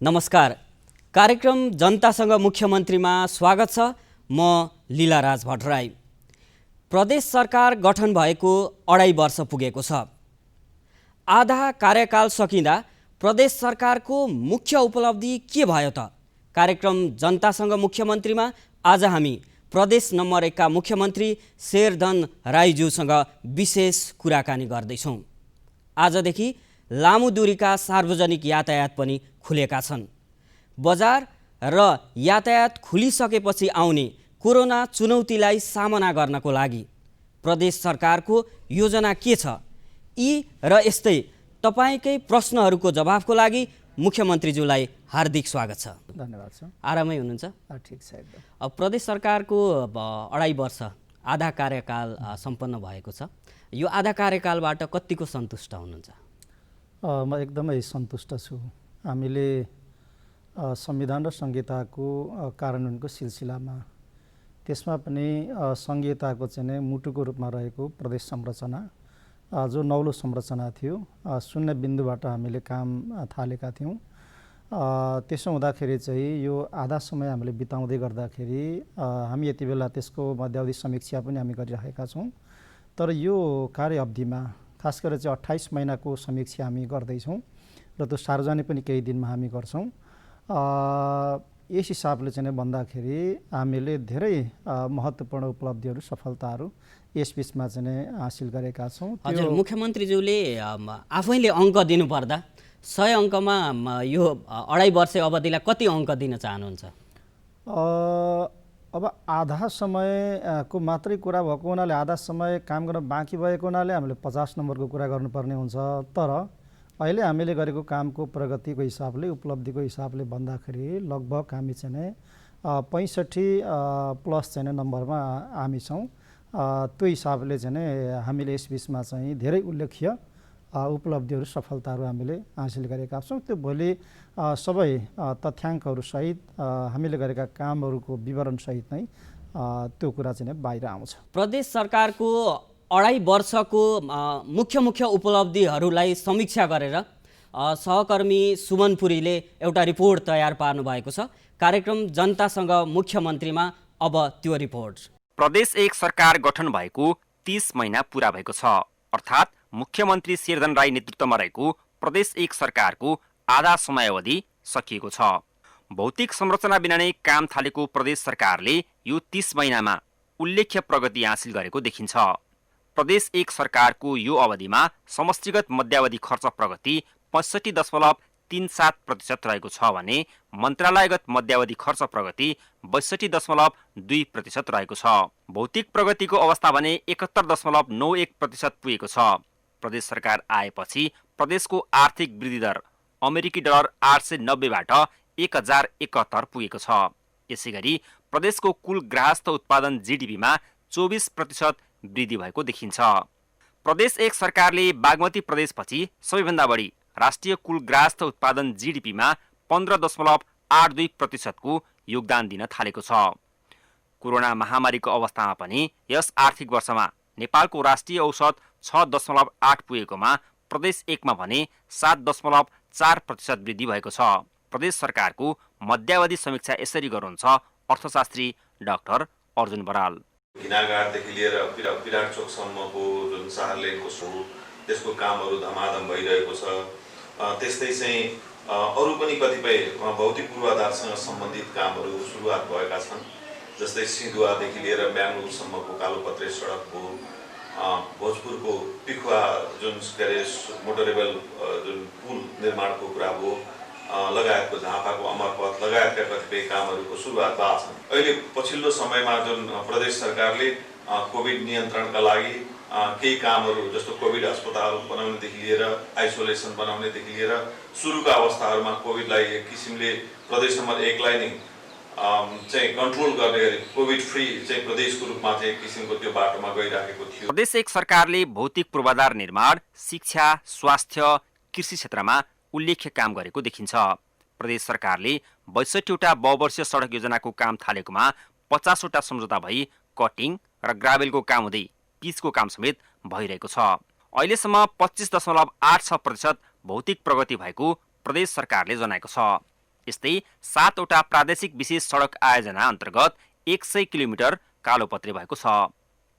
नमस्कार। कार्यक्रम जनतासँग मुख्यमन्त्रीमा स्वागत छ। म लीलाराज भट्टराई। प्रदेश सरकार गठन भएको 2.5 वर्ष पुगेको छ। आधा कार्यकाल सकिँदा प्रदेश सरकारको मुख्य उपलब्धि के भयो त? कार्यक्रम जनतासँग मुख्यमन्त्रीमा आज हामी प्रदेश नम्बर 1 का मुख्यमन्त्री शेरधन राईज्यूसँग विशेष कुराकानी गर्दैछौँ। आजदेखि लामो दूरीका सार्वजनिक यातायात पनि खुलेका छन्। बजार र यातायात खुलिसकेपछि आउने कोरोना चुनौतीलाई सामना गर्नको लागि प्रदेश सरकारको योजना के छ? यी र यस्तै तपाईकै प्रश्नहरूको जवाफको लागि मुख्यमन्त्रीज्यूलाई हार्दिक स्वागत छ। धन्यवाद छ। आरामै हुनुहुन्छ? ठिक छ एकदम। अब प्रदेश सरकारको 2.5 वर्ष आधा कार्यकाल सम्पन्न भएको छ। यो आधा कार्यकालबाट कतिको सन्तुष्ट हुनुहुन्छ? म एकदमै सन्तुष्ट छु। हामीले संविधान र संहिताको कार्यान्वयनको सिलसिलामा त्यसमा पनि संहिताको चाहिँ मुटुको रूपमा रहेको प्रदेश संरचना जो नौलो संरचना थियो, शून्य बिन्दुबाट हामीले काम थालेका थियौँ। त्यसो हुँदाखेरि चाहिँ यो आधा समय हामीले बिताउँदै गर्दाखेरि हामी यति बेला त्यसको मध्यावधि समीक्षा पनि हामी गरिरहेका छौँ। तर यो कार्य अवधिमा खास गरेर चाहिँ 28 महिनाको समीक्षा हामी गर्दैछौँ र त्यो सार्वजनिक पनि केही दिनमा हामी गर्छौँ। यस हिसाबले चाहिँ भन्दाखेरि हामीले धेरै महत्त्वपूर्ण उपलब्धिहरू, सफलताहरू यस बिचमा चाहिँ हासिल गरेका छौँ। हजुर, मुख्यमन्त्रीज्यूले आफैले अङ्क दिनुपर्दा 100 अङ्कमा यो 2.5 वर्ष अवधिलाई कति अङ्क दिन चाहनुहुन्छ? अब आधा समयको मात्रै कुरा भएको हुनाले, आधा समय काम गर्न बाँकी भएको हुनाले हामीले 50 नम्बरको कुरा गर्नुपर्ने हुन्छ। तर अहिले हामीले गरेको कामको प्रगतिको हिसाबले, उपलब्धिको हिसाबले भन्दाखेरि लगभग हामी चाहिँ 65 प्लस चाहिँ नम्बरमा हामी छौँ। त्यो हिसाबले चाहिँ हामीले यस बिचमा चाहिँ धेरै उल्लेख्य उपलब्धिहरू, सफलताहरू हामीले हासिल गरेका छौँ। त्यो भोलि सबै तथ्याङ्कहरूसहित हामीले गरेका कामहरूको विवरणसहित नै त्यो कुरा चाहिँ बाहिर आउँछ। प्रदेश सरकारको 2.5 वर्षको मुख्य उपलब्धिहरूलाई समीक्षा गरेर सहकर्मी सुमन पुरीले एउटा रिपोर्ट तयार पार्नु भएको छ। कार्यक्रम जनतासँग मुख्यमन्त्रीमा अब त्यो रिपोर्ट। प्रदेश 1 सरकार गठन भएको 30 महिना पुरा भएको छ। अर्थात् मुख्यमन्त्री शेरधन राई नेतृत्वमा रहेको प्रदेश 1 सरकारको आधा समयावधि सकिएको छ। भौतिक संरचना बिना नै काम थालेको प्रदेश सरकारले यो 30 महिनामा उल्लेख्य प्रगति हासिल गरेको देखिन्छ। प्रदेश 1 सरकारको यो अवधिमा समष्टिगत मध्यावधि खर्च प्रगति 65.37% रहेको छ भने मन्त्रालयगत मध्यावधि खर्च प्रगति 62.21% रहेको छ। भौतिक प्रगतिको अवस्था भने 71.91% पुगेको छ। प्रदेश सरकार आएपछि प्रदेशको आर्थिक वृद्धि दर अमेरिकी डलर 890बाट 1071 पुगेको छ। यसैगरी प्रदेशको कुल ग्राहस्थ उत्पादन जीडीपीमा 24% वृद्धि भएको देखिन्छ। प्रदेश 1 सरकारले बागमती प्रदेशपछि सबैभन्दा बढी राष्ट्रिय कुल ग्राहस्थ उत्पादन जीडीपीमा 15.82% को योगदान दिन थालेको छ। कोरोना महामारीको अवस्थामा पनि यस आर्थिक वर्षमा नेपालको राष्ट्रिय औसत 6.8 पुगेकोमा प्रदेश 1 मा भने 7.4% वृद्धि भएको छ। प्रदेश सरकारको मध्यावधि समीक्षा यसरी गर्नुहुन्छ अर्थशास्त्री डाक्टर अर्जुन बराल। घिनाघाटदेखि लिएर विराट चोकसम्मको जुन 4 लेनको छ त्यसको कामहरू धमाधम भइरहेको छ। त्यस्तै चाहिँ अरू पनि कतिपय भौतिक पूर्वाधारसँग सम्बन्धित कामहरू सुरुवात भएका छन्। जस्तै सिन्धुवादेखि लिएर बेङ्गलुरुसम्मको कालोपत्रे सडकको, भोजपुरको पिखुवा जुन के अरे मोटरेबल जुन पुल निर्माणको कुरा हो, लगायतको झापाको अमरपथ लगायतका कतिपय कामहरूको सुरुवात भएको छन्। अहिले पछिल्लो समयमा जुन प्रदेश सरकारले कोभिड नियन्त्रणका लागि केही कामहरू जस्तो कोभिड अस्पताल बनाउनेदेखि लिएर आइसोलेसन बनाउनेदेखि लिएर सुरुका अवस्थाहरूमा कोभिडलाई एक किसिमले प्रदेश नम्बर 1 लाई नै चाहिँ कन्ट्रोल गर्ने गरी कोभिड फ्री चाहिँ प्रदेशको रूपमा चाहिँ एक किसिमको त्यो बाटोमा गइरहेको थियो। प्रदेश 1 सरकारले भौतिक पूर्वाधार निर्माण, शिक्षा, स्वास्थ्य, कृषि क्षेत्रमा उल्लेख्य काम गरेको देखिन्छ। प्रदेश सरकारले 62वटा बहुवर्षीय सडक योजनाको काम थालेकोमा 50वटा सम्झौता भई कटिङ र ग्राभेलको काम हुँदै पिचको काम समेत भइरहेको छ। अहिलेसम्म 25.86% भौतिक प्रगति भएको प्रदेश सरकारले जनाएको छ। यस्तै 7वटा प्रादेशिक विशेष सडक आयोजना अन्तर्गत 100 किलोमिटर कालोपत्रे भएको छ।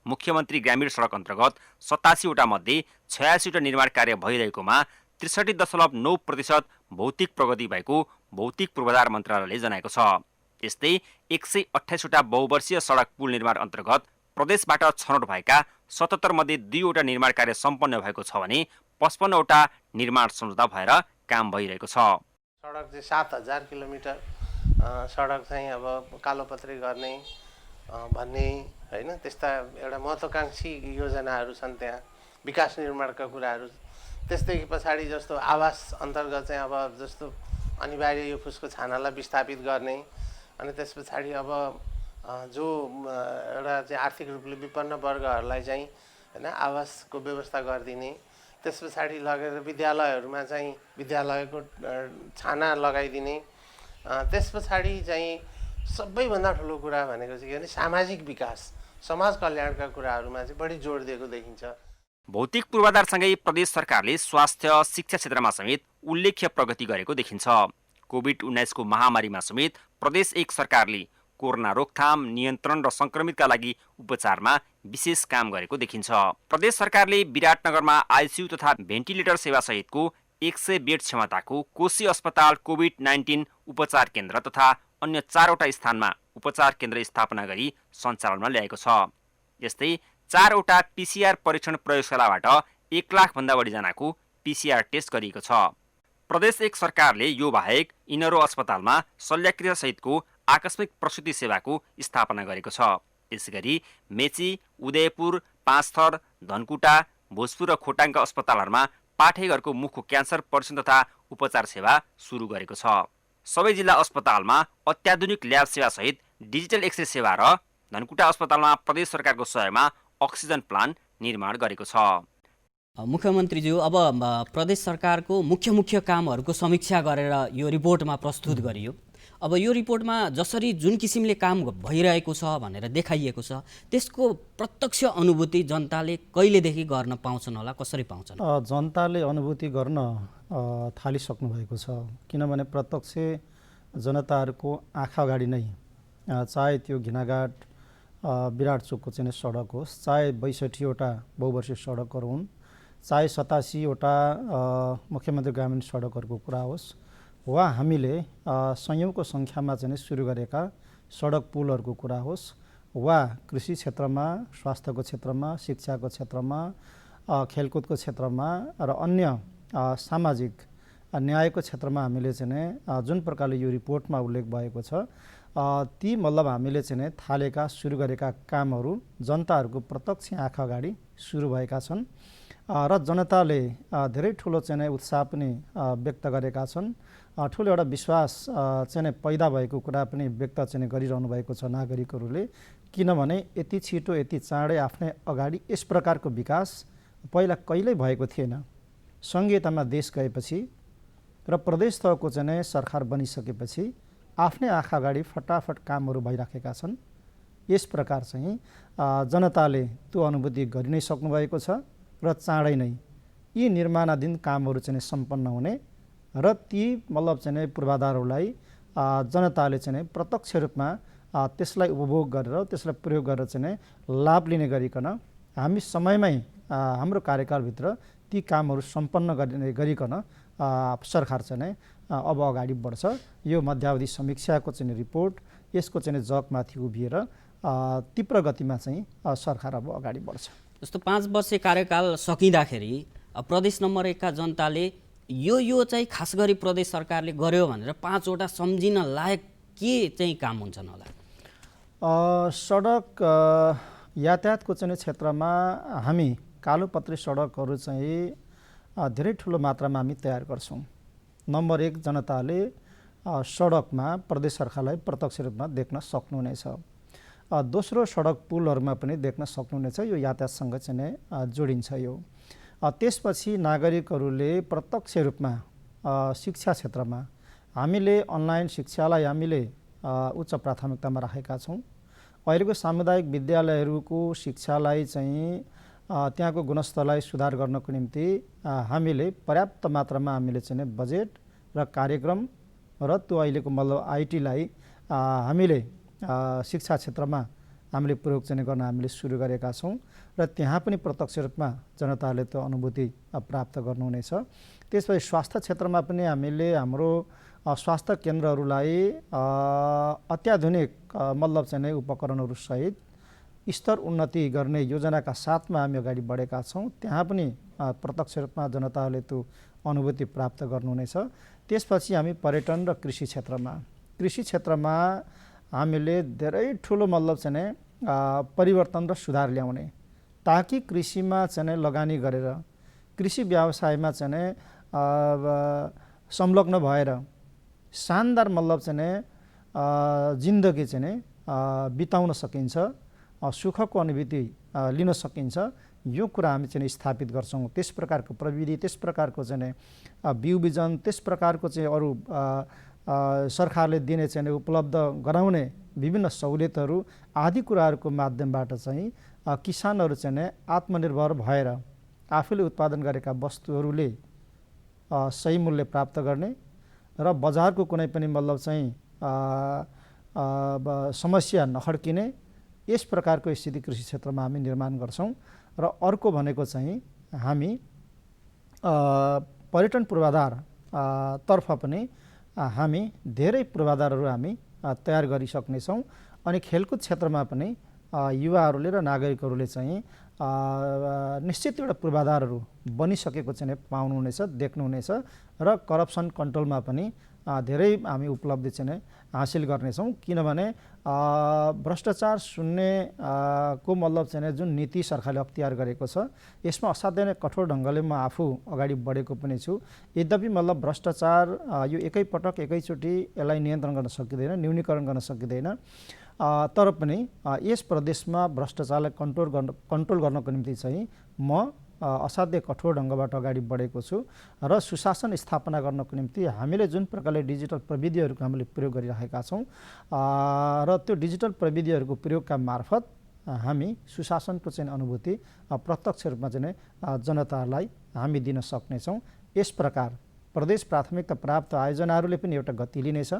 मुख्यमन्त्री ग्रामीण सडक अन्तर्गत 87वटा मध्ये 86वटा निर्माण कार्य भइरहेकोमा 63.9% भौतिक प्रगति भएको भौतिक पूर्वाधार मन्त्रालयले जनाएको छ। यस्तै 128वटा बहुवर्षीय सडक पुल निर्माण अन्तर्गत प्रदेशबाट छनौट भएका 77 मध्ये 2वटा निर्माण कार्य सम्पन्न भएको छ भने 55वटा निर्माण सम्झौता भएर काम भइरहेको छ। सडक चाहिँ 7000 किलोमिटर सडक चाहिँ अब कालोपत्रे गर्ने भन्ने हैन त्यस्ता एउटा महत्त्वकांक्षी योजनाहरू छन्। त्यहाँ विकास निर्माणका कुराहरू त्यस्तै पछाडि जस्तो आवास अन्तर्गत चाहिँ अब जस्तो अनिवार्य यो फुसको छानालाई विस्थापित गर्ने अनि त्यस पछाडि अब जो एउटा चाहिँ आर्थिक रूपले विपन्न वर्गहरूलाई चाहिँ हैन आवासको व्यवस्था गरिदिने त्यस पछाडि लगेर विद्यालयहरूमा चाहिँ विद्यालयको छाना लगाइदिने त्यस पछाडि चाहिँ सबैभन्दा ठुलो कुरा भनेको चाहिँ के भने सामाजिक विकास समाज कल्याणका कुराहरूमा चाहिँ बढी जोड दिएको देखिन्छ। भौतिक पूर्वाधारसँगै प्रदेश सरकारले स्वास्थ्य शिक्षा क्षेत्रमा समेत उल्लेख्य प्रगति गरेको देखिन्छ। कोभिड-19 को महामारीमा समेत प्रदेश एक सरकारले कोरोना रोकथाम नियन्त्रण र संक्रमितका लागि उपचारमा विशेष काम गरेको देखिन्छ। प्रदेश सरकारले विराटनगरमा आइसियु तथा भेन्टिलेटर सेवा सहितको 100 बेड क्षमताको कोशी अस्पताल कोभिड-19 उपचार केन्द्र तथा अन्य 4वटा स्थानमा उपचार केन्द्र स्थापना गरी सञ्चालनमा ल्याएको छ। यस्तै 4वटा पीसीआर परीक्षण प्रयोगशालाबाट 1 लाख भन्दा बढी जनाको पीसीआर टेस्ट गरिएको छ। प्रदेश एक सरकारले यो बाहेक इनरो अस्पतालमा शल्यक्रिया सहितको आकस्मिक प्रसुति सेवाको स्थापना गरेको छ। यसगरी मेची, उदयपुर, पाँचथर, धनकुटा, भोजपुर र खोटाङका अस्पतालहरूमा पाठेघरको मुखको क्यान्सर परीक्षण तथा उपचार सेवा सुरु गरेको छ। सबै जिल्ला अस्पतालमा अत्याधुनिक ल्याब सेवा सहित डिजिटल एक्सरे सेवा र धनकुटा अस्पतालमा प्रदेश सरकारको सहयोगमा अक्सिजन प्लान्ट निर्माण गरेको छ। मुख्यमन्त्रीज्यू, अब प्रदेश सरकारको मुख्य कामहरूको समीक्षा गरेर यो रिपोर्टमा प्रस्तुत गरियो। अब यो रिपोर्टमा जसरी जुन किसिमले काम भइरहेको छ भनेर देखाइएको छ त्यसको प्रत्यक्ष अनुभूति जनताले कहिलेदेखि गर्न पाउँछन् होला, कसरी पाउँछन्? जनताले अनुभूति गर्न थालिसक्नु भएको छ। किनभने प्रत्यक्ष जनताहरूको आँखा अगाडि नै चाहे त्यो घिनाघाट विराट चोकको चाहिँ सडक होस्, चाहे 62वटा बहुवर्षीय सडकहरू हुन्, चाहे 87वटा मुख्यमन्त्री ग्रामीण सडकहरूको कुरा होस्, वा हामीले संयौंको सङ्ख्यामा चाहिँ सुरु गरेका सडक पुलहरूको कुरा होस्, वा कृषि क्षेत्रमा, स्वास्थ्यको क्षेत्रमा, शिक्षाको क्षेत्रमा, खेलकुदको क्षेत्रमा र अन्य सामाजिक न्यायको क्षेत्रमा हामीले चाहिँ जुन प्रकारले यो रिपोर्टमा उल्लेख भएको छ ती मतलब हामीले चाहिँ थालेका सुरु गरेका कामहरू जनताहरूको प्रत्यक्ष आँखा अगाडि सुरु भएका छन् र जनताले धेरै ठुलो चाहिँ उत्साह पनि व्यक्त गरेका छन्। ठुलो एउटा विश्वास चाहिँ पैदा भएको कुरा पनि व्यक्त चाहिँ गरिरहनु भएको छ नागरिकहरूले। किनभने यति छिटो यति चाँडै आफ्नै अगाडि यस प्रकारको विकास पहिला कहिल्यै भएको थिएन। सङ्घीयतामा देश गएपछि र प्रदेश तहको चाहिँ सरकार बनिसकेपछि आफ्नै आँखा अगाडि फटाफट कामहरू भइराखेका छन्। यस प्रकार चाहिँ जनताले त्यो अनुभूति गरि नै सक्नु भएको छ र चाँडै नै यी निर्माणाधीन कामहरू चाहिँ सम्पन्न हुने र ती मतलब चाहिँ पूर्वाधारहरूलाई जनताले चाहिँ प्रत्यक्ष रूपमा त्यसलाई उपभोग गरेर त्यसलाई प्रयोग गरेर चाहिँ लाभ लिने गरिकन हामी समयमै हाम्रो कार्यकालभित्र ती कामहरू सम्पन्न गरिकन सरकार चाहिँ अब अगाडि बढ्छ। यो मध्यावधि समीक्षाको चाहिँ रिपोर्ट यसको चाहिँ जगमाथि उभिएर तीव्र गतिमा चाहिँ सरकार अब अगाडि बढ्छ। जस्तो 5 वर्ष कार्यकाल सकिँदाखेरि प्रदेश नम्बर 1 का जनताले यो चाहिँ खास गरी प्रदेश सरकारले गर्यो भनेर 5वटा सम्झिन लायक के चाहिँ काम हुन्छन् होला? सडक यातायातको चाहिँ क्षेत्रमा हामी कालोपत्री सडकहरू चाहिँ धेरै ठुलो मात्रामा हामी तयार गर्छौँ। नम्बर 1 जनताले सडकमा प्रदेश सरकारलाई प्रत्यक्ष रूपमा देख्न सक्नुहुनेछ। दोस्रो सडक पुलहरूमा पनि देख्न सक्नुहुनेछ। यो यातायातसँग चाहिँ जोडिन्छ। यो त्यसपछि नागरिकहरूले प्रत्यक्ष रूपमा शिक्षा क्षेत्रमा हामीले अनलाइन शिक्षालाई हामीले उच्च प्राथमिकतामा राखेका छौँ। अहिलेको सामुदायिक विद्यालयहरूको शिक्षालाई चाहिँ त्यहाँको गुणस्तरलाई सुधार गर्नको निम्ति हामीले पर्याप्त मात्रामा हामीले चाहिँ बजेट र कार्यक्रम र त्यो अहिलेको मतलब आइटीलाई हामीले शिक्षा क्षेत्रमा हामीले प्रयोग चाहिँ गर्न हामीले सुरु गरेका छौँ र त्यहाँ पनि प्रत्यक्ष रूपमा जनताले त्यो अनुभूति प्राप्त गर्नुहुनेछ। त्यसपछि स्वास्थ्य क्षेत्रमा पनि हामीले हाम्रो स्वास्थ्य केन्द्रहरूलाई अत्याधुनिक मतलब चाहिँ उपकरणहरू सहित स्तर उन्नति गर्ने योजनाका साथमा हामी अगाडि बढेका छौँ। त्यहाँ पनि प्रत्यक्ष रूपमा जनताले त्यो अनुभूति प्राप्त गर्नुहुनेछ। त्यसपछि हामी पर्यटन र कृषि क्षेत्रमा हामीले धेरै ठुलो मतलब चाहिँ परिवर्तन र सुधार ल्याउने, ताकि कृषिमा चाहिँ लगानी गरेर कृषि व्यवसायमा चाहिँ संलग्न भएर शानदार मतलब चाहिँ जिन्दगी चाहिँ बिताउन सकिन्छ, सुखको अनुभूति लिन सकिन्छ। यो कुरा हामी चाहिँ स्थापित गर्छौँ। त्यस प्रकारको प्रविधि, त्यस प्रकारको चाहिँ बिउ बिजन, त्यस प्रकारको चाहिँ अरू सरकारले दिने चाहिँ उपलब्ध गराउने विभिन्न सहुलियतहरू आदि कुराहरूको माध्यमबाट चाहिँ किसानहरू चाहिँ आत्मनिर्भर भएर आफूले उत्पादन गरेका वस्तुहरूले सही मूल्य प्राप्त गर्ने र बजारको कुनै पनि मतलब चाहिँ समस्या नखड्किने, यस प्रकारको स्थिति कृषि क्षेत्रमा हामी निर्माण गर्छौँ। र अर्को भनेको चाहिँ हामी पर्यटन पूर्वाधार तर्फ पनि हामी धेरै पूर्वाधारहरू हामी तयार गरिसक्नेछौँ। अनि खेलकुद क्षेत्रमा पनि युवाहरूले र नागरिकहरूले चाहिँ निश्चित एउटा पूर्वाधारहरू बनिसकेको चाहिँ पाउनुहुनेछ, देख्नुहुनेछ। र करप्सन कन्ट्रोलमा पनि धेरै हामी उपलब्धि चाहिँ हासिल गर्नेछौँ। किनभने भ्रष्टाचार शून्य को मतलब चाहिँ जुन नीति सरकारले अख्तियार गरेको छ, यसमा असाध्यै नै कठोर ढङ्गले म आफू अगाडि बढेको पनि छु। यद्यपि मतलब भ्रष्टाचार यो एकैचोटि यसलाई नियन्त्रण गर्न सकिँदैन, न्यूनीकरण गर्न सकिँदैन। तर पनि यस प्रदेशमा भ्रष्टाचारलाई कन्ट्रोल गर्नको निम्ति चाहिँ म असाध्यै कठोर ढङ्गबाट अगाडि बढेको छु। र सुशासन स्थापना गर्नको निम्ति हामीले जुन प्रकारले डिजिटल प्रविधिहरूको हामीले प्रयोग गरिरहेका छौँ र त्यो डिजिटल प्रविधिहरूको प्रयोगका मार्फत हामी सुशासनको चाहिँ अनुभूति प्रत्यक्ष रूपमा चाहिँ जनतालाई हामी दिन सक्नेछौँ। यस प्रकार प्रदेश प्राथमिकता प्राप्त आयोजनाहरूले पनि एउटा गति लिनेछ।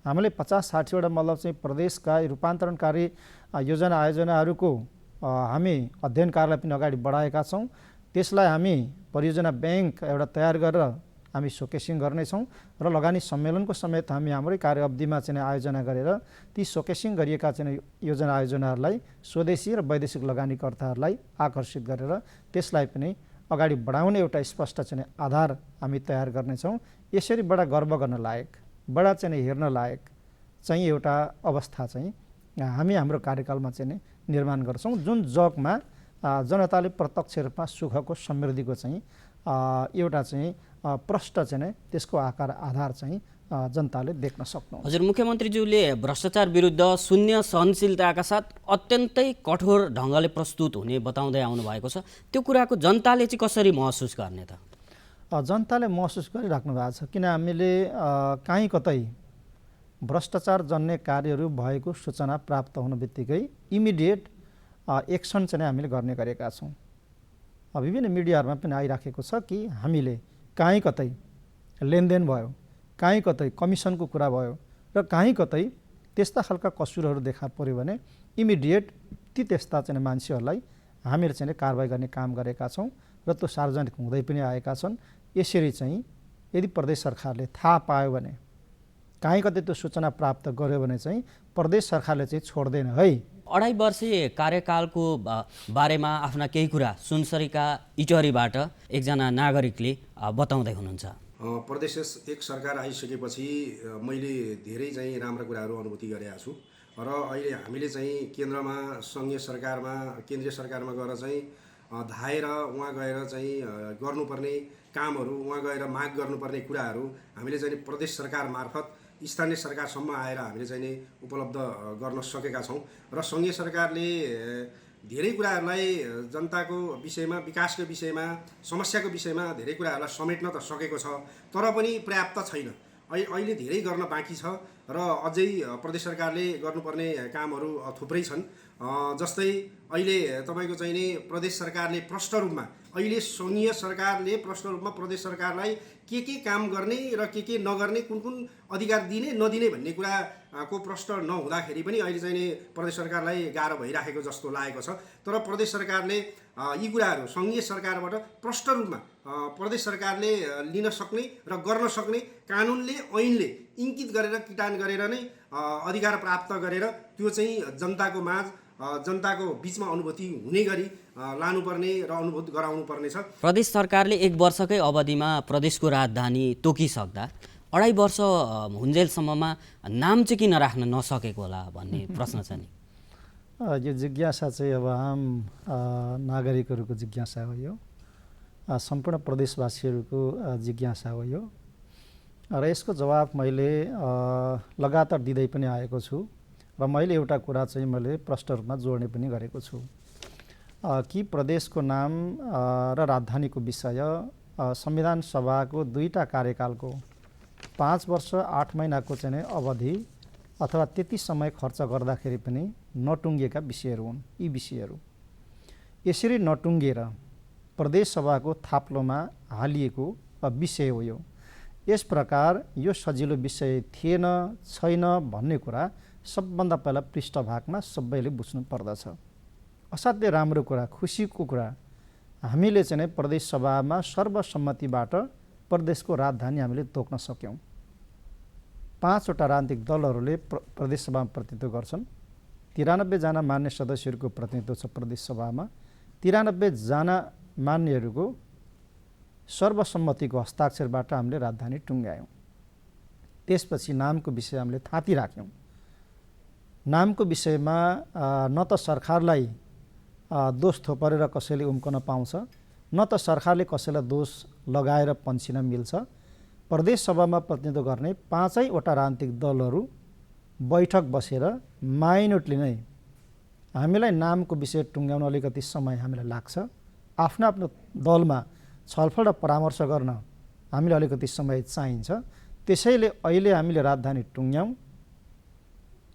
हामीले 50-60वटा मतलब चाहिँ प्रदेशका रूपान्तरणकारी योजना आयोजनाहरूको हामी अध्ययन कार्यलाई पनि अगाडि बढाएका छौँ। त्यसलाई हामी परियोजना ब्याङ्क एउटा तयार गरेर हामी सोकेसिङ गर्नेछौँ र लगानी सम्मेलनको समेत हामी हाम्रै कार्य अवधिमा चाहिँ आयोजना गरेर ती सोकेसिङ गरिएका चाहिँ योजना आयोजनाहरूलाई स्वदेशी र वैदेशिक लगानीकर्ताहरूलाई आकर्षित गरेर त्यसलाई पनि अगाडि बढाउने एउटा स्पष्ट चाहिँ आधार हामी तयार गर्नेछौँ। यसरी बडा गर्व गर्न लायक, बडा चाहिँ हेर्न लायक चाहिँ एउटा अवस्था चाहिँ हामी हाम्रो कार्यकालमा चाहिँ निर्माण गर्छौँ, जुन जगमा जनताले प्रत्यक्ष रूपमा सुखको समृद्धिको चाहिँ एउटा चाहिँ प्रष्ट चाहिँ त्यसको आकार आधार चाहिँ जनताले देख्न सक्नु। हजुर, मुख्यमन्त्रीज्यूले भ्रष्टाचार विरुद्ध शून्य सहनशीलताका साथ अत्यन्तै कठोर ढङ्गले प्रस्तुत हुने बताउँदै आउनु भएको छ। त्यो कुराको जनताले चाहिँ कसरी महसुस गर्ने त? जनताले महसुस गरिराख्नु भएको छ। किन हामीले काहीँ कतै भ्रष्टाचार जन्य कार्यहरू भएको सूचना प्राप्त हुने बित्तिकै इमिडिएट एक्सन चाहिँ हामीले गर्ने गरेका छौँ। विभिन्न मिडियाहरूमा पनि आइराखेको छ कि हामीले काहीँ कतै लेनदेन भयो, काहीँ कतै कमिसनको कुरा भयो र काहीँ कतै त्यस्ता खालका कसुरहरू देखा पर्यो भने इमिडिएट त्यस्ता चाहिँ मान्छेहरूलाई हामीले चाहिँ कारबाही गर्ने काम गरेका छौँ र त्यो सार्वजनिक हुँदै पनि आएका छन्। यसरी चाहिँ यदि प्रदेश सरकारले थाहा पायो भने, काहीँ कतै त्यो सूचना प्राप्त गर्यो भने चाहिँ प्रदेश सरकारले चाहिँ छोड्दैन है। 2.5 वर्षीय कार्यकालको बारेमा आफ्ना केही कुरा सुनसरीका इटहरीबाट एकजना नागरिकले बताउँदै हुनुहुन्छ। प्रदेश एक सरकार आइसकेपछि मैले धेरै चाहिँ राम्रा कुराहरू अनुभूति गरेका छु र अहिले हामीले चाहिँ केन्द्रमा सङ्घीय सरकारमा केन्द्रीय सरकारमा गएर चाहिँ धाएर उहाँ गएर चाहिँ गर्नुपर्ने कामहरू, उहाँ गएर माग गर्नुपर्ने कुराहरू हामीले चाहिँ प्रदेश सरकार मार्फत स्थानीय सरकारसम्म आएर हामीले चाहिँ उपलब्ध गर्न सकेका छौँ र सङ्घीय सरकारले धेरै कुराहरूलाई जनताको विषयमा, विकासको विषयमा, समस्याको विषयमा धेरै कुराहरूलाई समेट्न त सकेको छ, तर पनि पर्याप्त छैन। अहिले धेरै गर्न बाँकी छ र अझै प्रदेश सरकारले गर्नुपर्ने कामहरू थुप्रै छन् जस्तै अहिले तपाईँको चाहिँ नि प्रदेश सरकारले प्रष्ट रूपमा अहिले सङ्घीय सरकारले प्रष्ट रूपमा प्रदेश सरकारलाई के काम गर्ने र के नगर्ने कुन कुन अधिकार दिने नदिने भन्ने कुराको प्रष्ट नहुँदाखेरि पनि अहिले चाहिँ नि प्रदेश सरकारलाई गाह्रो भइराखेको जस्तो लागेको छ। तर प्रदेश सरकारले यी कुराहरू सङ्घीय सरकारबाट प्रष्ट रूपमा प्रदेश सरकारले लिन सक्ने र गर्न सक्ने कानुनले ऐनले इङ्कित गरेर किटान गरेर नै अधिकार प्राप्त गरेर त्यो चाहिँ जनताको माझ जनताको बिचमा अनुभूति हुने गरी लानुपर्ने र अनुभूत गराउनुपर्ने छ। प्रदेश सरकारले 1 वर्षकै अवधिमा प्रदेशको राजधानी तोकिसक्दा 2.5 वर्ष हुन्जेलसम्ममा नाम चाहिँ किन राख्न नसकेको होला भन्ने प्रश्न छ नि। यो जिज्ञासा चाहिँ अब आम नागरिकहरूको जिज्ञासा हो, यो सम्पूर्ण प्रदेशवासीहरूको जिज्ञासा हो यो, र यसको जवाब मैले लगातार दिँदै पनि आएको छु र मैले एउटा कुरा चाहिँ मैले प्रष्ट रूपमा जोड्ने पनि गरेको छु कि प्रदेशको नाम र राजधानीको विषय संविधान सभाको 2टा कार्यकालको 5 वर्ष 8 महिनाको चाहिँ अवधि अथवा त्यति समय खर्च गर्दाखेरि पनि नटुङ्गेका विषयहरू हुन्। यी विषयहरू यसरी नटुङ्गेर प्रदेश सभाको थाप्लोमा हालिएको विषय हो यो। यस प्रकार यो सजिलो विषय थिएन छैन भन्ने कुरा सबभन्दा पहिला पृष्ठभागमा सबैले बुझ्नु पर्दछ। असाध्यै राम्रो कुरा, खुसीको कुरा, हामीले चाहिँ प्रदेश सभामा सर्वसम्मतिबाट प्रदेशको राजधानी हामीले तोक्न सक्यौँ। 5 वटा राजनीतिक दलहरूले प्रदेश सभामा प्रतिनिधित्व गर्छन्। 93 जना मान्य सदस्यहरूको प्रतिनिधित्व छ प्रदेश सभामा। 93 जना मान्यहरूको सर्वसम्मतिको हस्ताक्षरबाट हामीले राजधानी टुङ्ग्यायौँ। त्यसपछि नामको विषय हामीले थाती राख्यौँ। नामको विषयमा न त सरकारलाई दोष थोपरेर कसैले उम्कन पाउँछ, न त सरकारले कसैलाई दोष लगाएर पन्सिन मिल्छ। प्रदेश सभामा प्रतिनिधित्व गर्ने 5 वटा राजनीतिक दलहरू बैठक बसेर माइनोटली नै हामीलाई नामको विषय टुङ्ग्याउन अलिकति समय हामीलाई लाग्छ। आफ्नो आफ्नो दलमा छलफल र परामर्श गर्न हामीलाई अलिकति समय चाहिन्छ। त्यसैले अहिले हामीले राजधानी टुङ्ग्याउँ।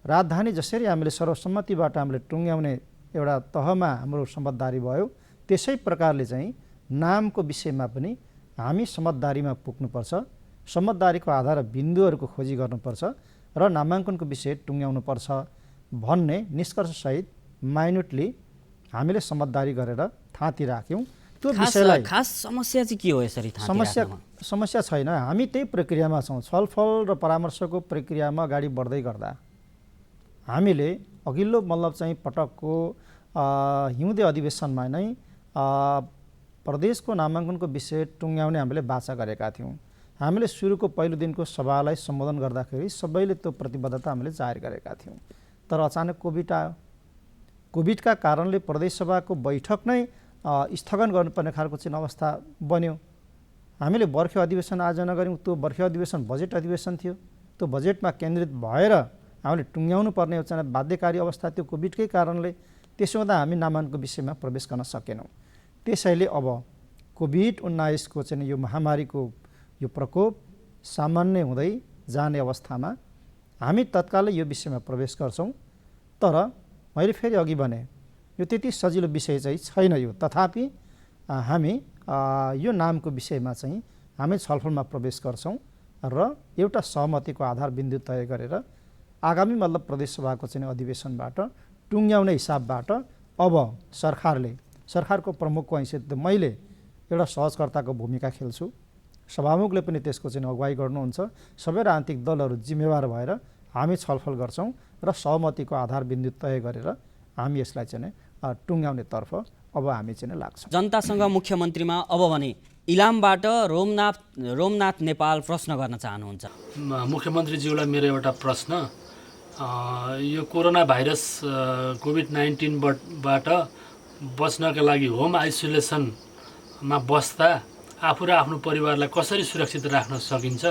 राजधानी जसरी हामीले सर्वसम्मतिबाट हामीले टुङ्ग्याउने एउटा तहमा हाम्रो समझदारी भयो, त्यसै प्रकारले चाहिँ नामको विषयमा पनि हामी समझदारीमा पुग्नुपर्छ। समझदारीको आधार बिन्दुहरूको खोजी गर्नुपर्छ र नामाङ्कनको विषय टुङ्ग्याउनुपर्छ भन्ने निष्कर्षसहित माइन्युटली हामीले समझदारी गरेर थाती राख्यौँ। त्यो विषयलाई खास समस्या चाहिँ के हो यसरी थाती राख्नमा? समस्या छैन, हामी त्यही प्रक्रियामा छौँ। छलफल र परामर्शको प्रक्रियामा अगाडि बढ्दै गर्दा हामीले अघिल्लो मतलब चाहिँ पटकको हिउँदे अधिवेशनमा नै प्रदेशको नामाङ्कनको विषय टुङ्ग्याउने हामीले बाचा गरेका थियौँ। हामीले सुरुको पहिलो दिनको सभालाई सम्बोधन गर्दाखेरि सबैले त्यो प्रतिबद्धता हामीले जाहेर गरेका थियौँ। तर अचानक कोभिड आयो। कोभिडका कारणले प्रदेश सभाको बैठक नै स्थगन गर्नुपर्ने खालको चाहिँ अवस्था बन्यो। हामीले बर्खे अधिवेशन आयोजना गऱ्यौँ। त्यो बर्खे अधिवेशन बजेट अधिवेशन थियो। त्यो बजेटमा केन्द्रित भएर हामीले टुङ्ग्याउनु पर्ने एउटा बाध्यकारी अवस्था थियो कोभिडकै कारणले। त्यसो हुँदा हामी नामाङ्कनको विषयमा प्रवेश गर्न सकेनौँ। त्यसैले अब कोभिड-19 को चाहिँ यो महामारीको यो प्रकोप सामान्य हुँदै जाने अवस्थामा हामी तत्कालै यो विषयमा प्रवेश गर्छौँ। तर मैले फेरि अघि भने यो त्यति सजिलो विषय चाहिँ छैन यो। तथापि हामी यो नामको विषयमा चाहिँ हामी छलफलमा प्रवेश गर्छौँ र एउटा सहमतिको आधार बिन्दु तय गरेर आगामी मतलब प्रदेश सभाको चाहिँ अधिवेशनबाट टुङ्ग्याउने हिसाबबाट अब सरकारको प्रमुखको हैसियतले मैले एउटा सहजकर्ताको भूमिका खेल्छु। सभामुखले पनि त्यसको चाहिँ अगुवाई गर्नुहुन्छ। सबै राजनीतिक दलहरू जिम्मेवार भएर हामी छलफल गर्छौँ र सहमतिको आधार बिन्दु तय गरेर हामी यसलाई चाहिँ टुङ्ग्याउनेतर्फ अब हामी चाहिँ लाग्छौँ। जनतासँग मुख्यमन्त्रीमा अब भने इलामबाट रोमनाथ नेपाल प्रश्न गर्न चाहनुहुन्छ। मुख्यमन्त्रीज्यूलाई मेरो एउटा प्रश्न, यो कोरोना भाइरस कोभिड-19बाट बच्नका लागि होम आइसोलेसनमा बस्दा आफू र आफ्नो परिवारलाई कसरी सुरक्षित राख्न सकिन्छ?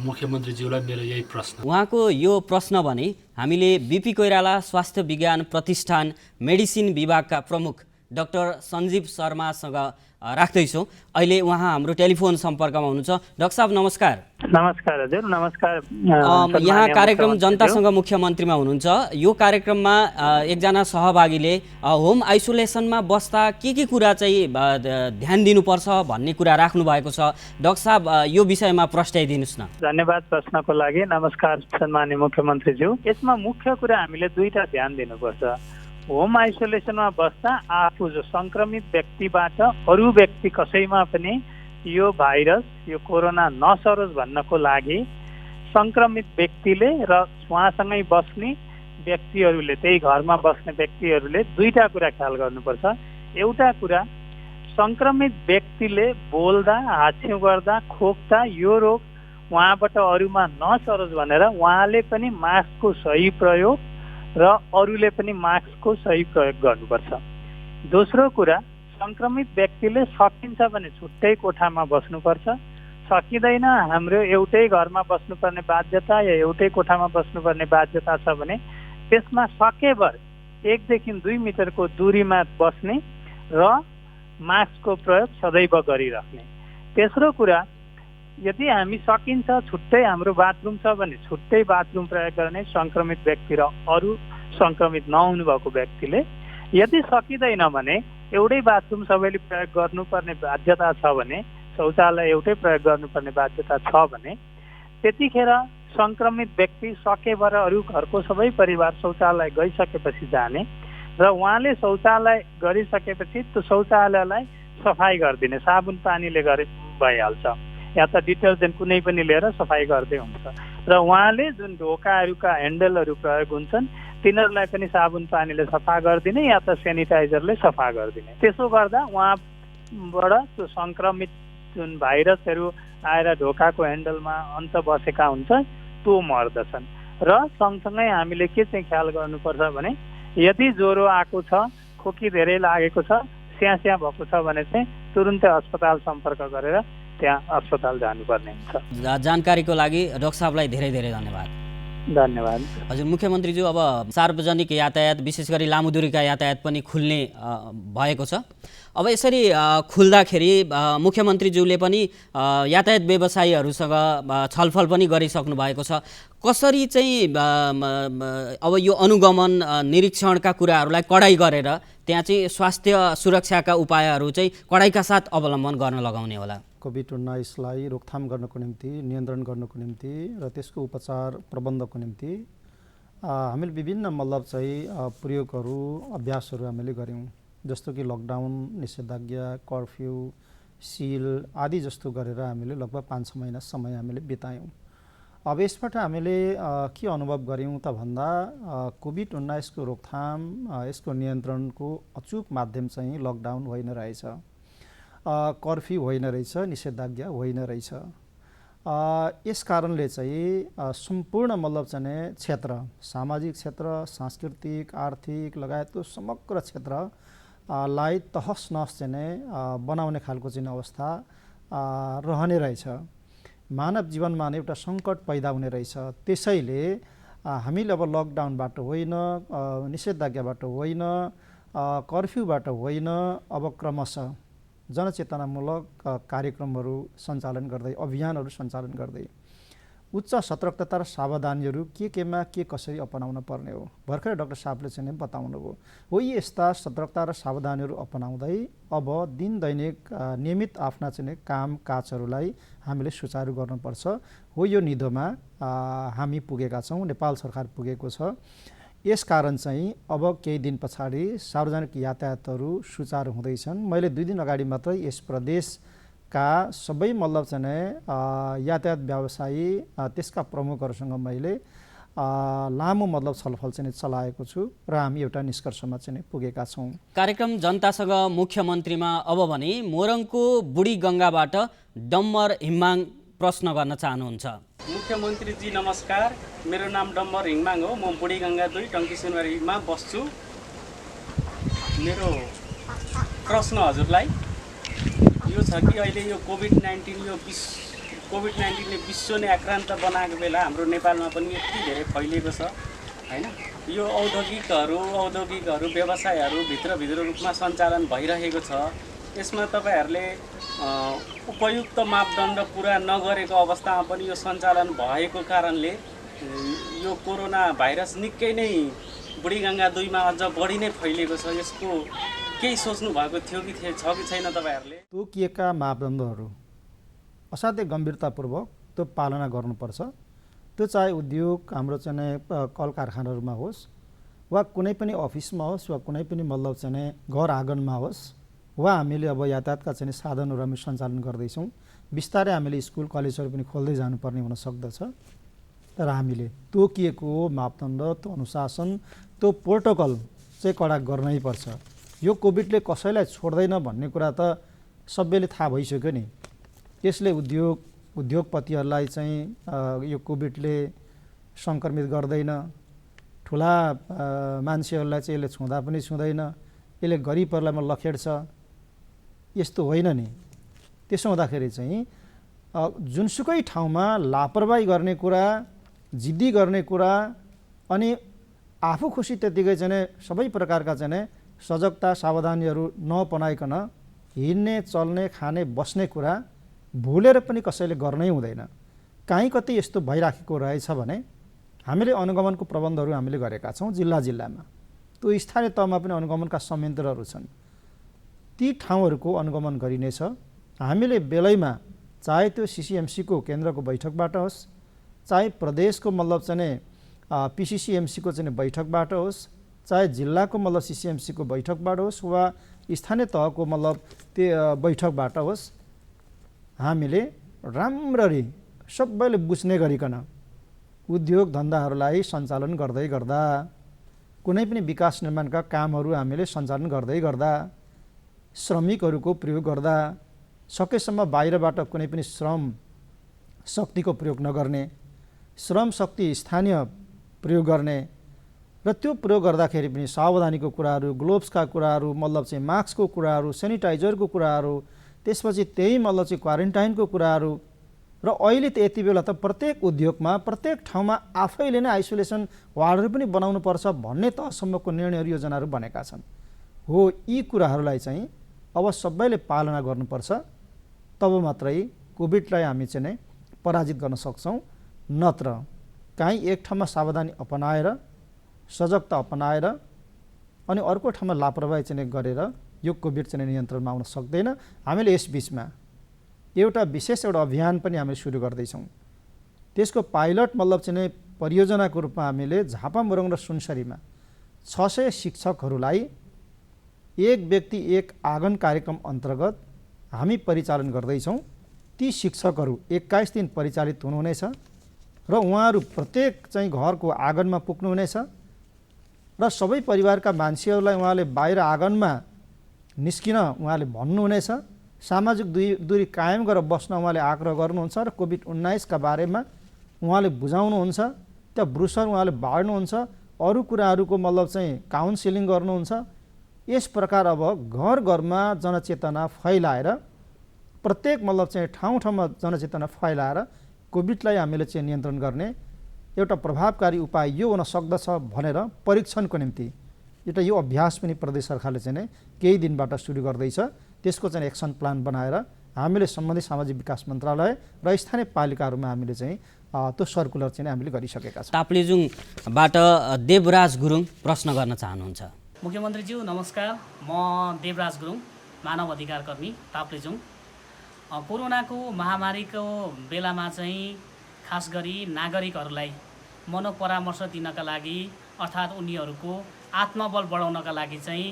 मुख्यमन्त्रीज्यूलाई मेरो यही प्रश्न। उहाँको यो प्रश्न भने हामीले बिपी कोइराला स्वास्थ्य विज्ञान प्रतिष्ठान मेडिसिन विभागका प्रमुख डाक्टर सञ्जीव शर्मासँग राख्दैछौँ। अहिले उहाँ हाम्रो टेलिफोन सम्पर्कमा हुनुहुन्छ। डाक्टर साहब नमस्कार। नमस्कार हजुर। नमस्कार। यहाँ कार्यक्रम जनतासँग मुख्यमन्त्रीमा हुनुहुन्छ। यो कार्यक्रममा एकजना सहभागीले होम आइसोलेसनमा बस्दा के कुरा चाहिँ ध्यान दिनुपर्छ भन्ने कुरा राख्नु भएको छ। डाक्टर साहब यो विषयमा प्रस्ट्याइदिनुहोस् न। धन्यवाद प्रश्नको लागि। नमस्कार सम्माननीय मुख्यमन्त्रीज्यू। यसमा मुख्य कुरा हामीले दुईटा ध्यान दिनुपर्छ। होम आइसोलेसनमा बस्दा आफू जो सङ्क्रमित व्यक्तिबाट अरू व्यक्ति कसैमा पनि यो भाइरस यो कोरोना नसरोस् भन्नको लागि सङ्क्रमित व्यक्तिले र उहाँसँगै बस्ने व्यक्तिहरूले त्यही घरमा बस्ने व्यक्तिहरूले दुईटा कुरा ख्याल गर्नुपर्छ। एउटा कुरा सङ्क्रमित व्यक्तिले बोल्दा हाच्छिउँ गर्दा खोक्दा यो रोग उहाँबाट अरूमा नसरोस् भनेर उहाँले पनि मास्कको सही प्रयोग र अरूले पनि मास्कको सही प्रयोग गर्नुपर्छ। दोस्रो कुरा सङ्क्रमित व्यक्तिले सकिन्छ भने छुट्टै कोठामा बस्नुपर्छ। सकिँदैन हाम्रो एउटै घरमा बस्नुपर्ने बाध्यता या एउटै कोठामा बस्नुपर्ने बाध्यता छ भने त्यसमा सकेभर 1 देखि 2 मिटरको दूरीमा बस्ने र मास्कको प्रयोग सदैव गरिराख्ने। तेस्रो कुरा यदि हामी सकिन्छ छुट्टै हाम्रो बाथरुम छ भने छुट्टै बाथरुम प्रयोग गर्ने सङ्क्रमित व्यक्ति र अरू सङ्क्रमित नहुनु भएको व्यक्तिले। यदि सकिँदैन भने एउटै बाथरुम सबैले प्रयोग गर्नुपर्ने बाध्यता छ भने शौचालय एउटै प्रयोग गर्नुपर्ने बाध्यता छ भने त्यतिखेर सङ्क्रमित व्यक्ति सकेभर अरू घरको सबै परिवार शौचालय गइसकेपछि जाने र उहाँले शौचालय गरिसकेपछि त्यो शौचालयलाई सफाइ गरिदिने। साबुन पानीले गरे भइहाल्छ या त डिटर्जेन्ट कुनै पनि लिएर सफाइ गर्दै हुन्छ र उहाँले जुन ढोकाहरूका ह्यान्डलहरू प्रयोग हुन्छन् तिनीहरूलाई पनि साबुन पानीले सफा गरिदिने या त सेनिटाइजरले सफा गरिदिने। त्यसो गर्दा उहाँबाट त्यो सङ्क्रमित जुन भाइरसहरू आएर ढोकाको ह्यान्डलमा अन्त बसेका हुन्छ त्यो मर्दछन्। र सँगसँगै हामीले के चाहिँ ख्याल गर्नुपर्छ भने यदि ज्वरो आएको छ खोकी धेरै लागेको छ स्यास्या भएको छ भने चाहिँ तुरुन्तै अस्पताल सम्पर्क गरेर त्यहाँ अस्पताल जानुपर्ने हुन्छ। जानकारीको लागि डाक्टर साहबलाई धेरै धेरै धन्यवाद। धन्यवाद हजुर। मुख्यमन्त्रीज्यू अब सार्वजनिक यातायात विशेष गरी लामो दूरीका यातायात पनि खुल्ने भएको छ। अब यसरी खुल्दाखेरि मुख्यमन्त्रीज्यूले पनि यातायात व्यवसायीहरूसँग छलफल पनि गरिसक्नु भएको छ। कसरी चाहिँ अब यो अनुगमन निरीक्षणका कुराहरूलाई कडाइ गरेर त्यहाँ चाहिँ स्वास्थ्य सुरक्षाका उपायहरू चाहिँ कडाइका साथ अवलम्बन गर्न लगाउने होला। कोभिड-19लाई रोकथाम गर्नको निम्ति नियन्त्रण गर्नको निम्ति र त्यसको उपचार प्रबन्धको निम्ति हामीले विभिन्न चाहिँ प्रयोगहरू अभ्यासहरू हामीले गऱ्यौँ। जस्तो कि लकडाउन, निषेधाज्ञा, कर्फ्यू, सिल आदि जस्तो गरेर हामीले लगभग 5-6 महिना समय हामीले बितायौँ। अब यसबाट हामीले के अनुभव गऱ्यौँ त भन्दा कोभिड-19 को रोकथाम यसको नियन्त्रणको अचूक माध्यम चाहिँ लकडाउन होइन रहेछ, कर्फ्यू होइन रहेछ, निषेधाज्ञा होइन रहेछ। यस कारणले चाहिँ सम्पूर्ण चाहिँ क्षेत्र सामाजिक क्षेत्र, सांस्कृतिक, आर्थिक लगायतको समग्र क्षेत्रलाई तहस नहस चाहिँ बनाउने खालको चाहिँ अवस्था रहने रहेछ। मानव जीवनमा नै एउटा सङ्कट पैदा हुने रहेछ। त्यसैले हामीले अब लकडाउनबाट होइन, निषेधाज्ञाबाट होइन, कर्फ्यूबाट होइन, अब क्रमशः जनचेतनामूलक कार्यक्रमहरू सञ्चालन गर्दै अभियानहरू सञ्चालन गर्दै उच्च सतर्कता र सावधानीहरू केमा के कसरी अपनाउन पर्ने हो। भर्खरै डाक्टर साहबले चाहिँ बताउनु भयो। हो यस्ता सतर्कता र सावधानीहरू अपनाउँदै अब दिन दैनिक नियमित आफ्ना चाहिँ काम काजहरूलाई हामीले सुचारू गर्नुपर्छ। हो यो निधोमा हामी पुगेका छौँ, नेपाल सरकार पुगेको छ। यस कारण चाहिँ अब केही दिन पछाडि सार्वजनिक यातायातहरू सुचारू हुँदैछन्। मैले 2 दिन अगाडि मात्रै यस प्रदेशका सबै चाहिँ यातायात व्यवसायी त्यसका प्रमुखहरूसँग मैले लामो छलफल चाहिँ चलाएको छु र हामी एउटा निष्कर्षमा चाहिँ पुगेका छौँ। कार्यक्रम जनतासँग मुख्यमन्त्रीमा अब भने मोरङको बुढी गङ्गाबाट डम्बर हिम्माङ प्रश्न गर्न चाहनुहुन्छ। मुख्यमन्त्रीजी नमस्कार, मेरो नाम डम्बर हिङमाङ हो। म बुढी गङ्गा 2 टङ्की सुनबारीमा बस्छु। मेरो प्रश्न हजुरलाई यो छ कि अहिले यो कोभिड-19ले विश्व नै आक्रान्त बनाएको बेला हाम्रो नेपालमा पनि यति धेरै फैलिएको छ हैन। यो औद्योगिकहरू व्यवसायहरू भित्र रूपमा सञ्चालन भइरहेको छ। यसमा तपाईँहरूले उपयुक्त मापदण्ड पुरा नगरेको अवस्थामा पनि यो सञ्चालन भएको कारणले यो कोरोना भाइरस निकै नै बुढीगङ्गा 2 मा अझ बढी नै फैलिएको छ। यसको केही सोच्नु भएको थियो कि छ कि छैन तपाईँहरूले? तोकिएका मापदण्डहरू असाध्यै गम्भीरतापूर्वक त्यो पालना गर्नुपर्छ। त्यो चाहे उद्योग हाम्रो चाहिँ कल कारखानाहरूमा होस् वा कुनै पनि अफिसमा होस् वा कुनै पनि मतलब चाहिँ घर आँगनमा होस् वा हामीले अब यातायातका चाहिँ साधनहरू हामी सञ्चालन गर्दैछौँ। बिस्तारै हामीले स्कुल कलेजहरू पनि खोल्दै जानुपर्ने हुन सक्दछ। तर हामीले तोकिएको मापदण्ड, त्यो अनुशासन, त्यो प्रोटोकल चाहिँ कडा गर्नै पर्छ। यो कोभिडले कसैलाई छोड्दैन भन्ने कुरा त सबैले थाहा भइसक्यो नि। यसले उद्योगपतिहरूलाई चाहिँ यो कोभिडले सङ्क्रमित गर्दैन, ठुला मान्छेहरूलाई चाहिँ यसले छुँदा पनि छुँदैन, यसले गरिबहरूलाई लखेड्छ, यस्तो होइन नि। त्यसो हुँदाखेरि चाहिँ जुनसुकै ठाउँमा लापरवाही गर्ने कुरा, जिद्दी गर्ने कुरा अनि आफू खुसी त्यतिकै चाहिँ सबै प्रकारका चाहिँ सजगता सावधानीहरू नअपनाइकन हिँड्ने, चल्ने, खाने, बस्ने कुरा भुलेर पनि कसैले गर्नै हुँदैन। काहीँ कति यस्तो भइराखेको रहेछ भने हामीले अनुगमनको प्रबन्धहरू हामीले गरेका छौँ जिल्ला जिल्लामा। त्यो स्थानीय तहमा पनि अनुगमनका संयन्त्रहरू छन्। ती ठाउँहरूको अनुगमन गरिनेछ। हामीले बेलैमा चाहे त्यो सिसिएमसीको केन्द्रको बैठकबाट होस्, चाहे प्रदेशको मतलब चाहिँ पिसिसिएमसीको चाहिँ बैठकबाट होस्, चाहे जिल्लाको मतलब सिसिएमसीको बैठकबाट होस् वा स्थानीय तहको मतलब त्यो बैठकबाट होस्, हामीले राम्ररी सबैले बुझ्ने गरिकन उद्योग धन्दाहरूलाई सञ्चालन गर्दै गर्दा, कुनै पनि विकास निर्माणका कामहरू हामीले सञ्चालन गर्दै गर्दा, श्रमिकहरूको प्रयोग गर्दा सकेसम्म बाहिरबाट कुनै पनि श्रम शक्तिको प्रयोग नगर्ने, श्रम शक्ति स्थानीय प्रयोग गर्ने र त्यो प्रयोग गर्दाखेरि पनि सावधानीको कुराहरू, ग्लोभ्सका कुराहरू, मतलब चाहिँ मास्कको कुराहरू, सेनिटाइजरको कुराहरू, त्यसपछि त्यही मतलब चाहिँ क्वारेन्टाइनको कुराहरू र अहिले त यति बेला त प्रत्येक उद्योगमा, प्रत्येक ठाउँमा आफैले नै आइसोलेसन वार्डहरू पनि बनाउनुपर्छ भन्ने तहसम्मको निर्णयहरू, योजनाहरू बनेका छन्। हो, यी कुराहरूलाई चाहिँ अब सबैले पालना गर्नुपर्छ। तब मात्रै कोभिडलाई हामी चाहिँ नै पराजित गर्न सक्छौँ। नत्र काहीँ एक ठाउँमा सावधानी अपनाएर, सजगता अपनाएर अनि अर्को ठाउँमा लापरवाही चाहिँ गरेर यो कोभिड चाहिँ नियन्त्रणमा आउन सक्दैन। हामीले यस बिचमा एउटा अभियान पनि हामीले सुरु गर्दैछौँ। त्यसको पाइलट मतलब चाहिँ परियोजनाको रूपमा हामीले झापा मोरङ र सुनसरीमा 600 शिक्षकहरूलाई एक व्यक्ति एक आँगन कार्यक्रम अन्तर्गत हामी परिचालन गर्दैछौँ। ती शिक्षकहरू 21 दिन परिचालित हुनुहुनेछ र उहाँहरू प्रत्येक चाहिँ घरको आँगनमा पुग्नुहुनेछ र सबै परिवारका मान्छेहरूलाई उहाँले बाहिर आँगनमा निस्किन उहाँले भन्नुहुनेछ। सामाजिक दूरी कायम गरेर बस्न उहाँले आग्रह गर्नुहुन्छ र कोभिड-19 का बारेमा उहाँले बुझाउनुहुन्छ। त्यो ब्रोसर उहाँले बाँड्नुहुन्छ, अरू कुराहरूको मतलब चाहिँ काउन्सिलिङ गर्नुहुन्छ। यस प्रकार अब घर घरमा जनचेतना फैलाएर, प्रत्येक मतलब चाहिँ ठाउँ ठाउँमा जनचेतना फैलाएर कोभिडलाई हामीले चाहिँ नियन्त्रण गर्ने एउटा प्रभावकारी उपाय यो हुन सक्दछ भनेर परीक्षणको निम्ति एउटा यो अभ्यास पनि प्रदेश सरकारले चाहिँ केही दिनबाट सुरु गर्दैछ। त्यसको चाहिँ एक्सन प्लान बनाएर हामीले सम्बन्धित सामाजिक विकास मन्त्रालय र स्थानीय पालिकाहरूमा हामीले चाहिँ त्यो सर्कुलर चाहिँ हामीले गरिसकेका छौँ। ताप्लेजुङबाट देवराज गुरुङ प्रश्न गर्न चाहनुहुन्छ। मुख्यमन्त्रीज्यू नमस्कार, म देवराज गुरुङ, मानव अधिकार कर्मी, ताप्लेजुङ। कोरोनाको महामारीको बेलामा चाहिँ खास गरी नागरिकहरूलाई मनोपरामर्श दिनका लागि अर्थात् उनीहरूको आत्मबल बढाउनका लागि चाहिँ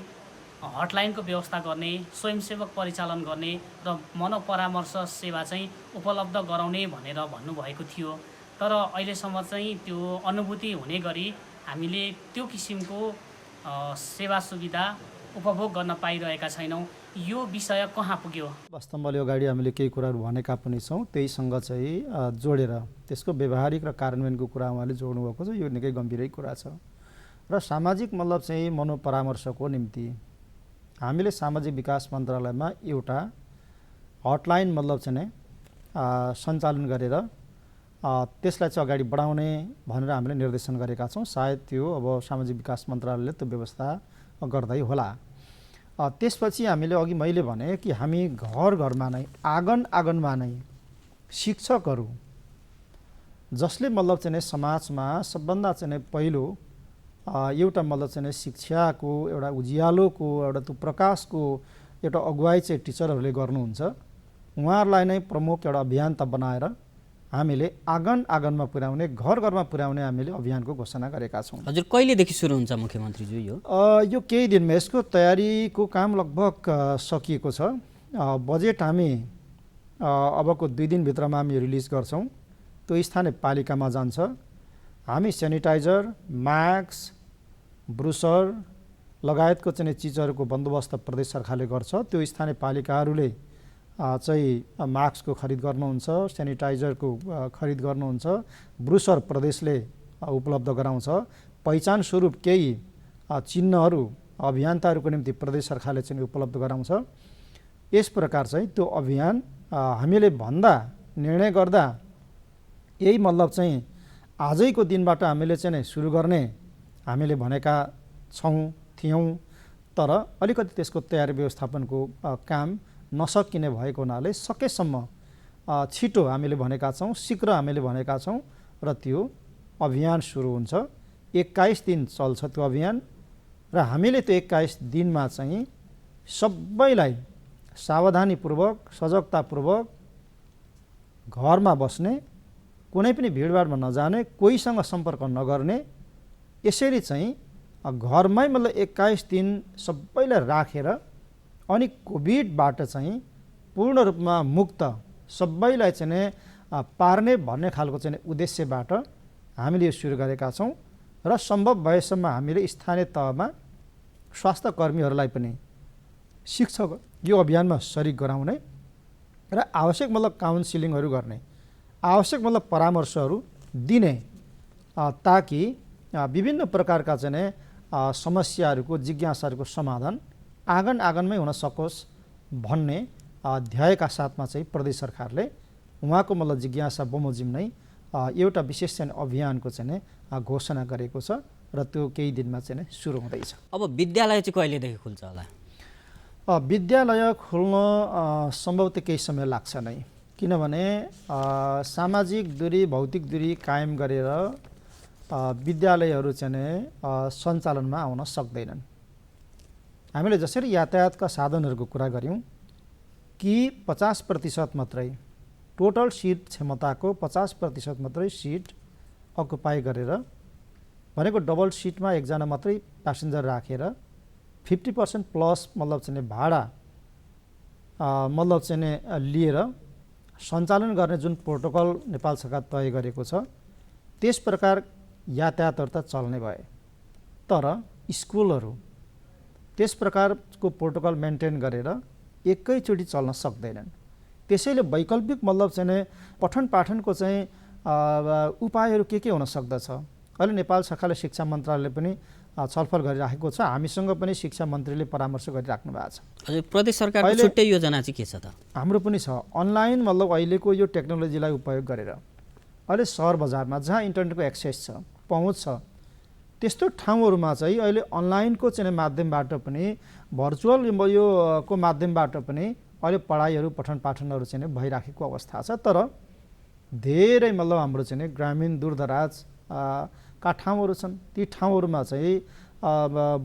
हटलाइनको व्यवस्था गर्ने, स्वयंसेवक परिचालन गर्ने र मनोपरामर्श सेवा चाहिँ उपलब्ध गराउने भनेर भन्नुभएको थियो। तर अहिलेसम्म चाहिँ त्यो अनुभूति हुने गरी हामीले त्यो किसिमको सेवा सुविधा उपभोग गर्न पाइरहेका छैनौँ। यो विषय कहाँ पुग्यो? वास्तवमा अगाडि हामीले केही कुराहरू भनेका पनि छौँ, त्यहीसँग चाहिँ जोडेर त्यसको व्यवहारिक र कार्यान्वयनको कुरा उहाँले जोड्नुभएको छ। यो निकै गम्भीरै कुरा छ र सामाजिक मतलब चाहिँ मनोपरामर्शको निम्ति हामीले सामाजिक विकास मन्त्रालयमा एउटा हटलाइन मतलब चाहिँ सञ्चालन गरेर त्यसलाई चाहिँ अगाडि बढाउने भनेर हामीले निर्देशन गरेका छौँ। सायद त्यो अब सामाजिक विकास मन्त्रालयले त्यो व्यवस्था गर्दै होला। त्यसपछि हामीले अघि मैले भने कि हामी घर घरमा नै आँगन आँगनमा नै शिक्षकहरू जसले मतलब चाहिँ समाजमा सबभन्दा चाहिँ पहिलो एउटा मतलब चाहिँ शिक्षाको एउटा उज्यालोको एउटा त्यो प्रकाशको एउटा अगुवाई चाहिँ टिचरहरूले गर्नुहुन्छ। उहाँहरूलाई नै प्रमुख एउटा अभियान्ता बनाएर हामीले आँगन आँगनमा पुर्याउने घर घरमा पुर्याउने हामीले अभियानको घोषणा गरेका छौँ। हजुर कहिलेदेखि सुरु हुन्छ मुख्यमन्त्रीज्यू यो केही दिनमा यसको तयारीको काम लगभग सकिएको छ। बजेट हामी अबको 2 दिनभित्रमा हामी रिलिज गर्छौँ। त्यो स्थानीय पालिकामा जान्छ। हामी सेनिटाइजर, मास्क, ब्रुसर लगायतको चाहिँ चिजहरूको बन्दोबस्त प्रदेश सरकारले गर्छ। त्यो स्थानीय पालिकाहरूले चाहिँ मास्कको खरिद गर्नुहुन्छ, सेनिटाइजरको खरिद गर्नुहुन्छ, ब्रुसर प्रदेशले उपलब्ध गराउँछ। पहिचान स्वरूप केही चिन्हहरू अभियन्ताहरूको निम्ति प्रदेश सरकारले चाहिँ उपलब्ध गराउँछ। यस प्रकार चाहिँ त्यो अभियान हामीले भन्दा निर्णय गर्दा यही मतलब चाहिँ आजैको दिनबाट हामीले चाहिँ सुरु गर्ने हामीले भनेका थियौँ। तर अलिकति त्यसको तयारी व्यवस्थापनको काम नसकिने भएको हुनाले सकेसम्म छिटो हामीले भनेका छौँ, शीघ्र हामीले भनेका छौँ र त्यो अभियान सुरु हुन्छ। 21 दिन चल्छ त्यो अभियान र हामीले त्यो 21 दिनमा चाहिँ सबैलाई सावधानीपूर्वक सजगतापूर्वक घरमा बस्ने, कुनै पनि भिडभाडमा नजाने, कोहीसँग सम्पर्क नगर्ने, यसरी चाहिँ घरमै मतलब 21 दिन सबैलाई राखेर अनि कोभिडबाट चाहिँ पूर्ण रूपमा मुक्त सबैलाई चाहिँ पार्ने भन्ने खालको चाहिँ उद्देश्यबाट हामीले यो सुरु गरेका छौँ र सम्भव भएसम्म हामीले स्थानीय तहमा स्वास्थ्य कर्मीहरूलाई पनि शिक्षक यो अभियानमा सरिक गराउने र आवश्यक मतलब काउन्सिलिङहरू गर्ने, आवश्यक मतलब परामर्शहरू दिने ताकि विभिन्न प्रकारका चाहिँ समस्याहरूको जिज्ञासाहरूको समाधान आँगन आँगनमै हुन सकोस् भन्ने ध्येयका साथमा चाहिँ प्रदेश सरकारले उहाँको मतलब जिज्ञासा बमोजिम नै एउटा विशेष चाहिँ अभियानको चाहिँ घोषणा गरेको छ र त्यो केही दिनमा चाहिँ सुरु हुँदैछ। अब विद्यालय चाहिँ कहिलेदेखि खुल्छ होला? विद्यालय खुल्न सम्भवतः केही समय लाग्छ नै, किनभने सामाजिक दूरी भौतिक दूरी कायम गरेर विद्यालयहरू चाहिँ सञ्चालनमा आउन सक्दैनन्। हामीले जसरी यातायातका साधनहरूको कुरा गऱ्यौँ कि 50% मात्रै टोटल सिट क्षमताको 50% मात्रै सिट अकुपाई गरेर भनेको डबल सिटमा एकजना मात्रै प्यासेन्जर राखेर 50% प्लस मतलब चाहिँ भाडा मतलब चाहिँ लिएर सञ्चालन गर्ने जुन प्रोटोकल नेपाल सरकार तय गरेको छ त्यस प्रकार यातायातहरू त चल्ने भए, तर स्कुलहरू त्यस प्रकारको प्रोटोकल मेन्टेन गरेर एकैचोटि चल्न सक्दैनन्। त्यसैले वैकल्पिक मतलब चाहिँ पठन पाठनको चाहिँ उपायहरू के हुन सक्दछ अहिले नेपाल सरकारले शिक्षा मन्त्रालयले पनि छलफल गरिराखेको छ। हामीसँग पनि शिक्षा मन्त्रीले परामर्श गरिराख्नु भएको छ। हजुर प्रदेश सरकारको छुट्टै योजना चाहिँ के छ त? हाम्रो पनि छ अनलाइन मतलब अहिलेको यो टेक्नोलोजीलाई उपयोग गरेर अहिले सहर बजारमा जहाँ इन्टरनेटको एक्सेस छ, पहुँच छ, त्यस्तो ठाउँहरूमा चाहिँ अहिले अनलाइनको चाहिँ माध्यमबाट पनि भर्चुअल यो को माध्यमबाट पनि अहिले पढाइहरू पठन पाठनहरू चाहिँ भइराखेको अवस्था छ। तर धेरै मतलब हाम्रो चाहिँ ग्रामीण दूरदराज का ठाउँहरू छन्, ती ठाउँहरूमा चाहिँ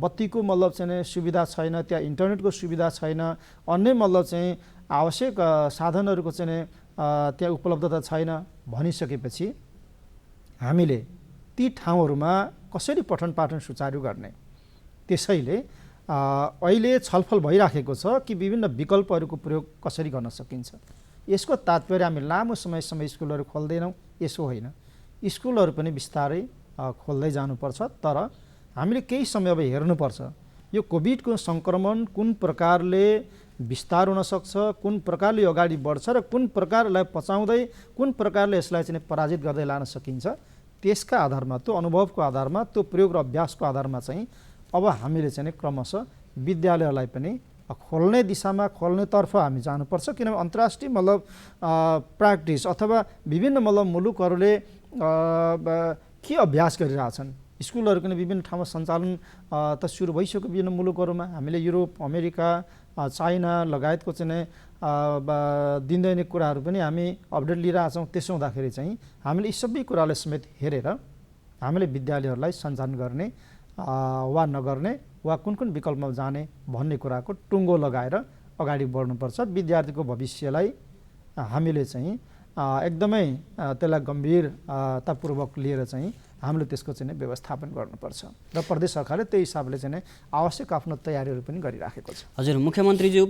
बत्तीको मतलब चाहिँ सुविधा छैन, त्यहाँ इन्टरनेटको सुविधा छैन, अन्य मतलब चाहिँ आवश्यक साधनहरूको चाहिँ त्यहाँ उपलब्धता छैन भनिसकेपछि हामीले ती ठाउँहरूमा कसरी पठन पाठन सुचारू गर्ने, त्यसैले अहिले छलफल भइराखेको छ कि विभिन्न विकल्पहरूको प्रयोग कसरी गर्न सकिन्छ। यसको तात्पर्य हामी लामो समयसम्म स्कुलहरू खोल्दैनौँ, यसो होइन। स्कुलहरू पनि बिस्तारै खोल्दै जानुपर्छ, तर हामीले केही समय अब हेर्नुपर्छ यो कोभिडको सङ्क्रमण कुन प्रकारले विस्तार हुन सक्छ, कुन प्रकारले अगाडि बढ्छ र कुन प्रकारलाई पचाउँदै कुन प्रकारले यसलाई चाहिँ पराजित गर्दै लान सकिन्छ। त्यसका आधारमा त्यो अनुभवको आधारमा त्यो प्रयोग र अभ्यासको आधारमा चाहिँ अब हामीले चाहिँ क्रमशः विद्यालयलाई पनि खोल्ने दिशामा खोल्नेतर्फ हामी जानुपर्छ। किनभने अन्तर्राष्ट्रिय मतलब प्र्याक्टिस अथवा विभिन्न मतलब मुलुकहरूले के अभ्यास गरिरहेछन् स्कुलहरू पनि विभिन्न ठाउँमा सञ्चालन त सुरु भइसक्यो विभिन्न मुलुकहरूमा। हामीले युरोप, अमेरिका, चाइना लगायतको चाहिँ दिनदैनिक कुराहरू पनि हामी अपडेट लिइरहेछौँ। त्यसो हुँदाखेरि चाहिँ हामीले यी सबै कुरालाई समेत हेरेर हामीले विद्यालयहरूलाई सञ्चालन गर्ने वा नगर्ने वा कुन कुन विकल्पमा जाने भन्ने कुराको टुङ्गो लगाएर अगाडि बढ्नुपर्छ। विद्यार्थीको भविष्यलाई हामीले चाहिँ एकदमै त्यसलाई गम्भीरतापूर्वक लिएर चाहिँ हामीले त्यसको चाहिँ व्यवस्थापन गर्नुपर्छ र प्रदेश सरकारले त्यही हिसाबले चाहिँ आवश्यक आफ्नो तयारीहरू पनि गरिराखेको छ। हजुर मुख्यमन्त्रीज्यू,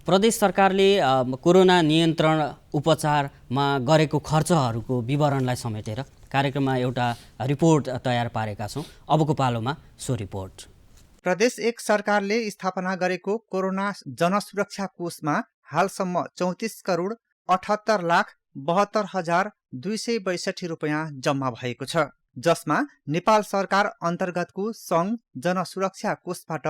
प्रदेश सरकारले कोरोना नियन्त्रण उपचारमा गरेको खर्चहरूको विवरणलाई समेटेर कार्यक्रममा एउटा रिपोर्ट तयार पारेका छौँ। अबको पालोमा सो रिपोर्ट। प्रदेश 1 सरकारले स्थापना गरेको कोरोना जनसुरक्षा कोषमा हालसम्म 34 करोड 78,72,262 रुपियाँ जम्मा भएको छ, जसमा नेपाल सरकार अन्तर्गतको सङ्घ जनसुरक्षा कोषबाट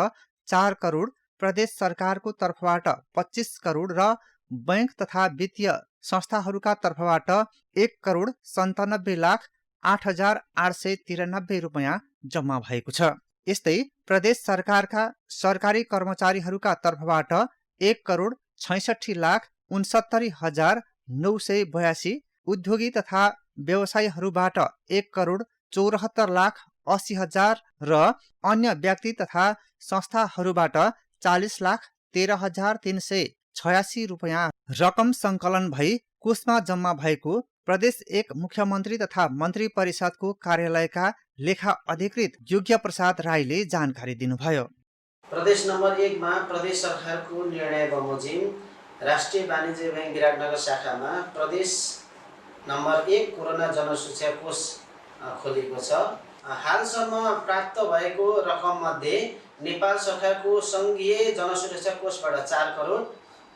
4 करोड, प्रदेश सरकारको तर्फबाट 25 करोड र बैंक तथा वित्तीय संस्थाहरूका तर्फबाट 1 करोड 97,08,893 रुपियाँ जम्मा भएको छ। यस्तै प्रदेश सरकारका सरकारी कर्मचारीहरूका तर्फबाट 1 करोड 66,69,982, उद्योगी तथा व्यवसायीहरूबाट 1 करोड 74,80,000 र अन्य व्यक्ति तथा संस्थाहरूबाट 40,13,386 रुपियाँ रकम सङ्कलन भई कोषमा जम्मा भएको प्रदेश 1 मुख्यमन्त्री तथा मन्त्री परिषदको कार्यालयका लेखा अधिकृत योग्य प्रसाद राईले जानकारी दिनुभयो। प्रदेश नम्बर 1 मा प्रदेश सरकारको निर्णय बमोजिम राष्ट्रिय वाणिज्य बैंक विराटनगर शाखामा प्रदेश नम्बर 1 कोरोना जनसुरक्षा कोष खोलेको छ। हालसम्म प्राप्त भएको रकम मध्ये नेपाल सरकारको सङ्घीय जनसुरक्षा कोषबाट 4 करोड,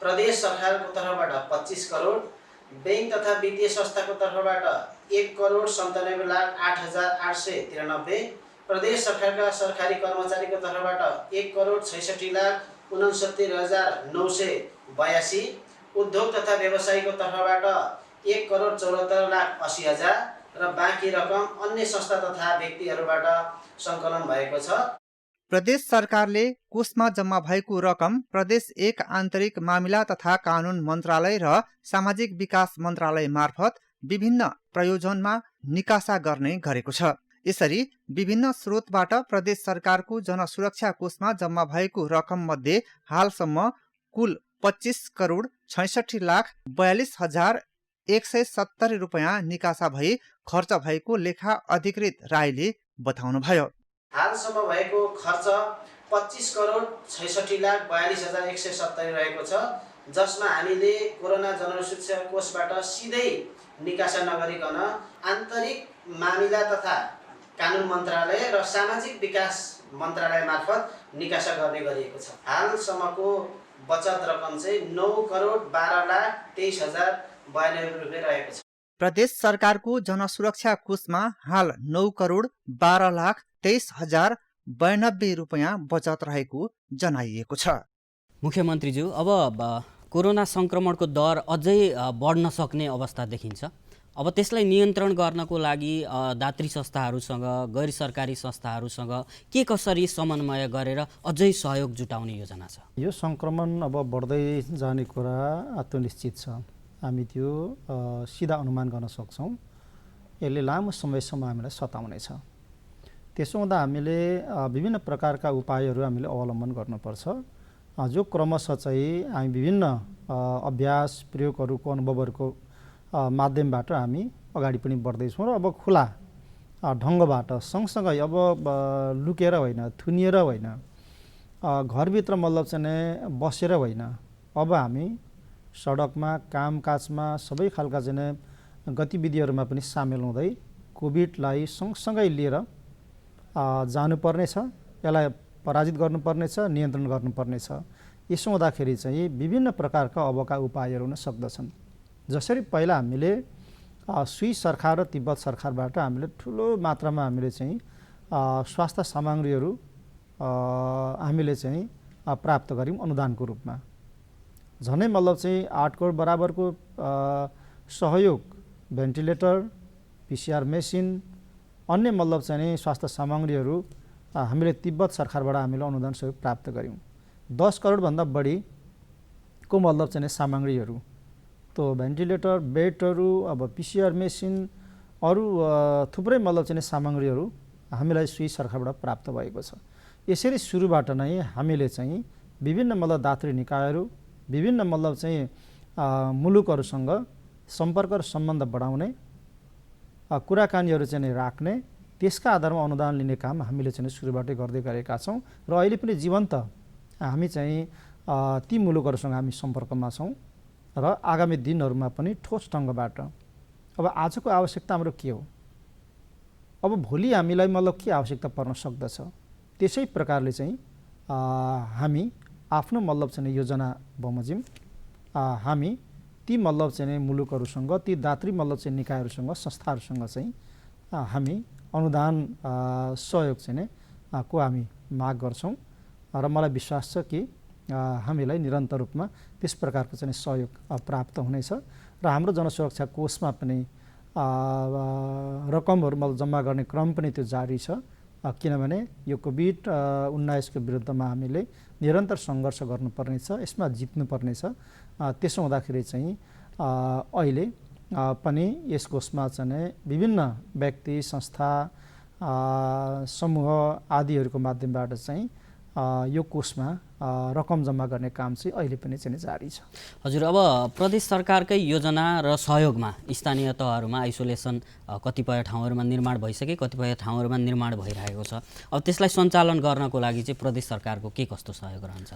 प्रदेश सरकारको तर्फबाट 25 करोड, बैंक तथा वित्तीय संस्थाको तर्फबाट 1 करोड 97,08,893, प्रदेश सरकारका सरकारी कर्मचारीको तर्फबाट 1 करोड 66,69,982, उद्योग तथा व्यवसायीको तर्फबाट 1 करोड 74,80,000 र बाँकी रकम अन्य संस्था तथा व्यक्तिहरूबाट सङ्कलन भएको छ। प्रदेश सरकारले कोषमा जम्मा भएको रकम प्रदेश 1 आन्तरिक मामिला तथा कानुन मन्त्रालय र सामाजिक विकास मन्त्रालय मार्फत विभिन्न प्रयोजनमा निकासा गर्ने गरेको छ। यसरी विभिन्न स्रोतबाट प्रदेश सरकारको जनसुरक्षा कोषमा जम्मा भएको रकम मध्ये हालसम्म कुल 25 करोड 66,42,170 रुपियाँ निकासा भई खर्च भएको लेखा अधिकृत राईले बताउनुभयो। हालसम्म भएको खर्च 25 करोड 66,42,170 रहेको छ, जसमा हामीले कोरोना जनसुरक्षा कोषबाट सिधै निकासा नगरिकन आन्तरिक मामिला तथा कानुन मन्त्रालय र सामाजिक विकास मन्त्रालय मार्फत निकासा गर्ने गरिएको छ। हालसम्मको बचत रकम चाहिँ 9 करोड 12,23,092 रुपियाँ रहेको छ। प्रदेश सरकारको जनसुरक्षा कोषमा हाल 9 करोड 12,23,092 रुपियाँ बचत रहेको जनाइएको छ। मुख्यमन्त्रीज्यू, अब कोरोना सङ्क्रमणको दर अझै बढ्न सक्ने अवस्था देखिन्छ। अब त्यसलाई नियन्त्रण गर्नको लागि दात्री संस्थाहरूसँग, गैर सरकारी संस्थाहरूसँग के कसरी समन्वय गरेर अझै सहयोग जुटाउने योजना छ? यो सङ्क्रमण अब बढ्दै जाने कुरा त्यो निश्चित छ। हामी त्यो सिधा अनुमान गर्न सक्छौँ। यसले लामो समयसम्म हामीलाई सताउनेछ। त्यसो हुँदा हामीले विभिन्न प्रकारका उपायहरू हामीले अवलम्बन गर्नुपर्छ, जो क्रमशः चाहिँ हामी विभिन्न अभ्यास प्रयोगहरूको अनुभवहरूको माध्यमबाट हामी अगाडि पनि बढ्दैछौँ र अब खुला ढङ्गबाट सँगसँगै अब लुकेर होइन, थुनिएर होइन, घरभित्र मतलब चाहिँ बसेर होइन, अब हामी सडकमा, कामकाजमा सबै खालका चाहिँ गतिविधिहरूमा पनि सामेल हुँदै कोभिडलाई सँगसँगै लिएर जानुपर्नेछ, यसलाई पराजित गर्नुपर्नेछ, नियन्त्रण गर्नुपर्नेछ। यसो हुँदाखेरि चाहिँ विभिन्न प्रकारका अबका उपायहरू हुन सक्दछन्। जसरी पहिला हामीले स्विस सरकार र तिब्बत सरकारबाट हामीले ठुलो मात्रामा हामीले चाहिँ स्वास्थ्य सामग्रीहरू हामीले चाहिँ प्राप्त गऱ्यौँ अनुदानको रूपमा। झनै मतलब चाहिँ 8 करोड बराबरको सहयोग, भेन्टिलेटर, PCR मेसिन, अन्य मतलब चाहिँ नि स्वास्थ्य सामग्रीहरू हामीले तिब्बत सरकारबाट हामीले अनुदान सहयोग प्राप्त गऱ्यौँ। 10 करोडभन्दा बढीको मतलब चाहिँ नि सामग्रीहरू, तो भेन्टिलेटर, बेडहरू, अब PCR मेसिन, अरू थुप्रै मतलब चाहिँ सामग्रीहरू हामीलाई सुई सरकारबाट प्राप्त भएको छ। यसरी सुरुबाट नै हामीले चाहिँ विभिन्न मतलब दात्री निकायहरू, विभिन्न मतलब चाहिँ मुलुकहरूसँग सम्पर्क र सम्बन्ध बढाउने, कुराकानीहरू चाहिँ राख्ने, त्यसका आधारमा अनुदान लिने काम हामीले चाहिँ सुरुबाटै गर्दै गरेका छौँ र अहिले पनि जीवन्त हामी चाहिँ ती मुलुकहरूसँग हामी सम्पर्कमा छौँ र आगामी दिनहरूमा पनि ठोस ढङ्गबाट अब आजको आवश्यकता हाम्रो के हो, अब भोलि हामीलाई मतलब के आवश्यकता पर्न सक्दछ, त्यसै प्रकारले चाहिँ हामी आफ्नो मतलब चाहिँ योजना बमोजिम हामी ती मतलब चाहिँ मुलुकहरूसँग, ती दात्री मतलब चाहिँ निकायहरूसँग, संस्थाहरूसँग चाहिँ हामी अनुदान सहयोग चाहिँ को हामी माग गर्छौँ र मलाई विश्वास छ कि हामीलाई निरन्तर रूपमा त्यस प्रकारको चाहिँ सहयोग प्राप्त हुनेछ र हाम्रो जनसुरक्षा कोषमा पनि रकमहरू मतलब जम्मा गर्ने क्रम पनि त्यो जारी छ, किनभने यो कोभिड-19 को विरुद्धमा हामीले निरन्तर सङ्घर्ष गर्नुपर्नेछ, यसमा जित्नुपर्नेछ। त्यसो हुँदाखेरि चाहिँ अहिले पनि यस कोषमा चाहिँ विभिन्न व्यक्ति, संस्था, समूह आदिहरूको माध्यमबाट चाहिँ यो कोषमा रकम जम्मा गर्ने काम चाहिँ अहिले पनि चाहिँ जारी छ। हजुर, अब प्रदेश सरकारकै योजना र सहयोगमा स्थानीय तहहरूमा आइसोलेसन कतिपय ठाउँहरूमा निर्माण भइसके, कतिपय ठाउँहरूमा निर्माण भइरहेको छ। अब त्यसलाई सञ्चालन गर्नको लागि चाहिँ प्रदेश सरकारको के कस्तो सहयोग रहन्छ?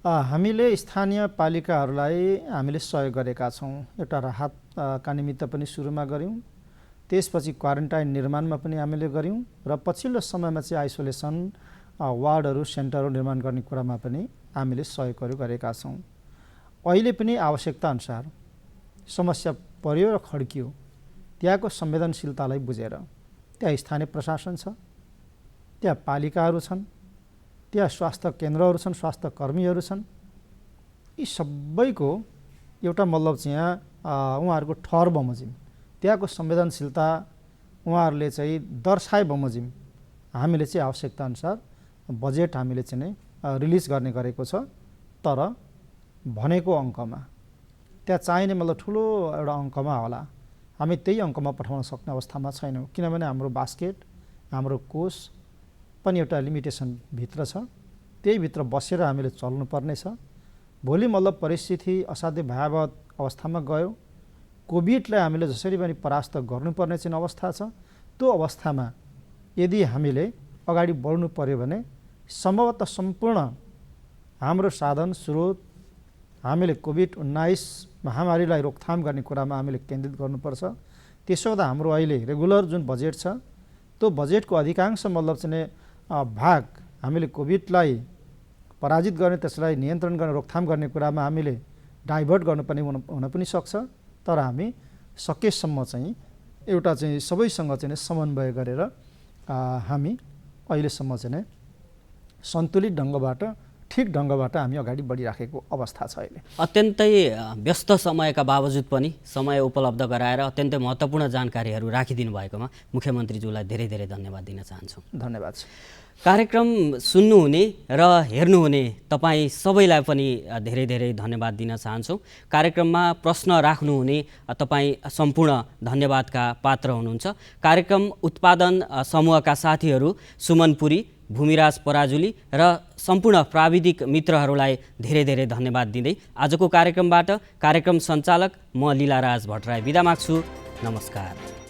हामीले स्थानीय पालिकाहरूलाई हामीले सहयोग गरेका छौँ। एउटा राहतका निमित्त पनि सुरुमा गऱ्यौँ, त्यसपछि क्वारेन्टाइन निर्माणमा पनि हामीले गऱ्यौँ र पछिल्लो समयमा चाहिँ आइसोलेसन वार्डहरू, सेन्टरहरू निर्माण गर्ने कुरामा पनि हामीले सहयोगहरू गरेका छौँ। अहिले पनि आवश्यकता अनुसार समस्या पर्यो र खड्कियो, त्यहाँको संवेदनशीलतालाई बुझेर त्यहाँ स्थानीय प्रशासन छ, त्यहाँ पालिकाहरू छन्, त्यहाँ स्वास्थ्य केन्द्रहरू छन्, स्वास्थ्य कर्मीहरू छन्, यी सबैको एउटा मतलब चाहिँ यहाँ उहाँहरूको ठहर बमोजिम, त्यहाँको संवेदनशीलता उहाँहरूले चाहिँ दर्शाए बमोजिम हामीले चाहिँ आवश्यकता अनुसार बजेट हामीले चाहिँ रिलिज गर्ने गरेको छ। तर भनेको अङ्कमा त्यहाँ चाहिने मतलब ठुलो एउटा अङ्कमा होला, हामी त्यही अङ्कमा पठाउन सक्ने अवस्थामा छैनौँ, किनभने हाम्रो बास्केट, हाम्रो कोष पनि एउटा लिमिटेसन भित्र छ, त्यही भित्र बसेर हामीले चल्नुपर्ने छ। भोलि मतलब परिस्थिति असाध्यै भयावह अवस्थामा गयो, कोभिडलाई हामीले जसरी पनि परास्त गर्नुपर्ने चाहिँ अवस्था छ, त्यो अवस्थामा यदि हामीले अगाडि बढ्नु पर्यो भने सम्भवतः सम्पूर्ण हाम्रो साधन स्रोत हामीले कोभिड-19 महामारीलाई रोकथाम गर्ने कुरामा हामीले केन्द्रित गर्नुपर्छ। त्यसो हुँदा हाम्रो अहिले रेगुलर जुन बजेट छ, त्यो बजेटको अधिकांश मतलब चाहिँ भाग हामीले कोभिडलाई पराजित गर्ने, त्यसलाई नियन्त्रण गर्ने, रोकथाम गर्ने कुरामा हामीले डाइभर्ट गर्नुपर्ने हुन पनि सक्छ। तर हामी सकेसम्म चाहिँ एउटा चाहिँ सबैसँग चाहिँ समन्वय गरेर हामी अहिलेसम्म चाहिँ सन्तुलित ढङ्गबाट, ठिक ढङ्गबाट हामी अगाडि बढिराखेको अवस्था छ। अहिले अत्यन्तै व्यस्त समयका बावजुद पनि समय उपलब्ध गराएर अत्यन्तै महत्त्वपूर्ण जानकारीहरू राखिदिनु भएकोमा मुख्यमन्त्रीज्यूलाई धेरै धेरै धन्यवाद दिन चाहन्छु। धन्यवाद। कार्यक्रम सुन्नुहुने र हेर्नुहुने तपाईँ सबैलाई पनि धेरै धेरै धन्यवाद दिन चाहन्छौँ। कार्यक्रममा प्रश्न राख्नुहुने तपाईँ सम्पूर्ण धन्यवादका पात्र हुनुहुन्छ। कार्यक्रम उत्पादन समूहका साथीहरू सुमन पुरी, भूमिराज पराजुली र सम्पूर्ण प्राविधिक मित्रहरूलाई धेरै धेरै धन्यवाद दिँदै आजको कार्यक्रमबाट कार्यक्रम सञ्चालक म लीलाराज भट्टराई बिदा माग्छु। नमस्कार।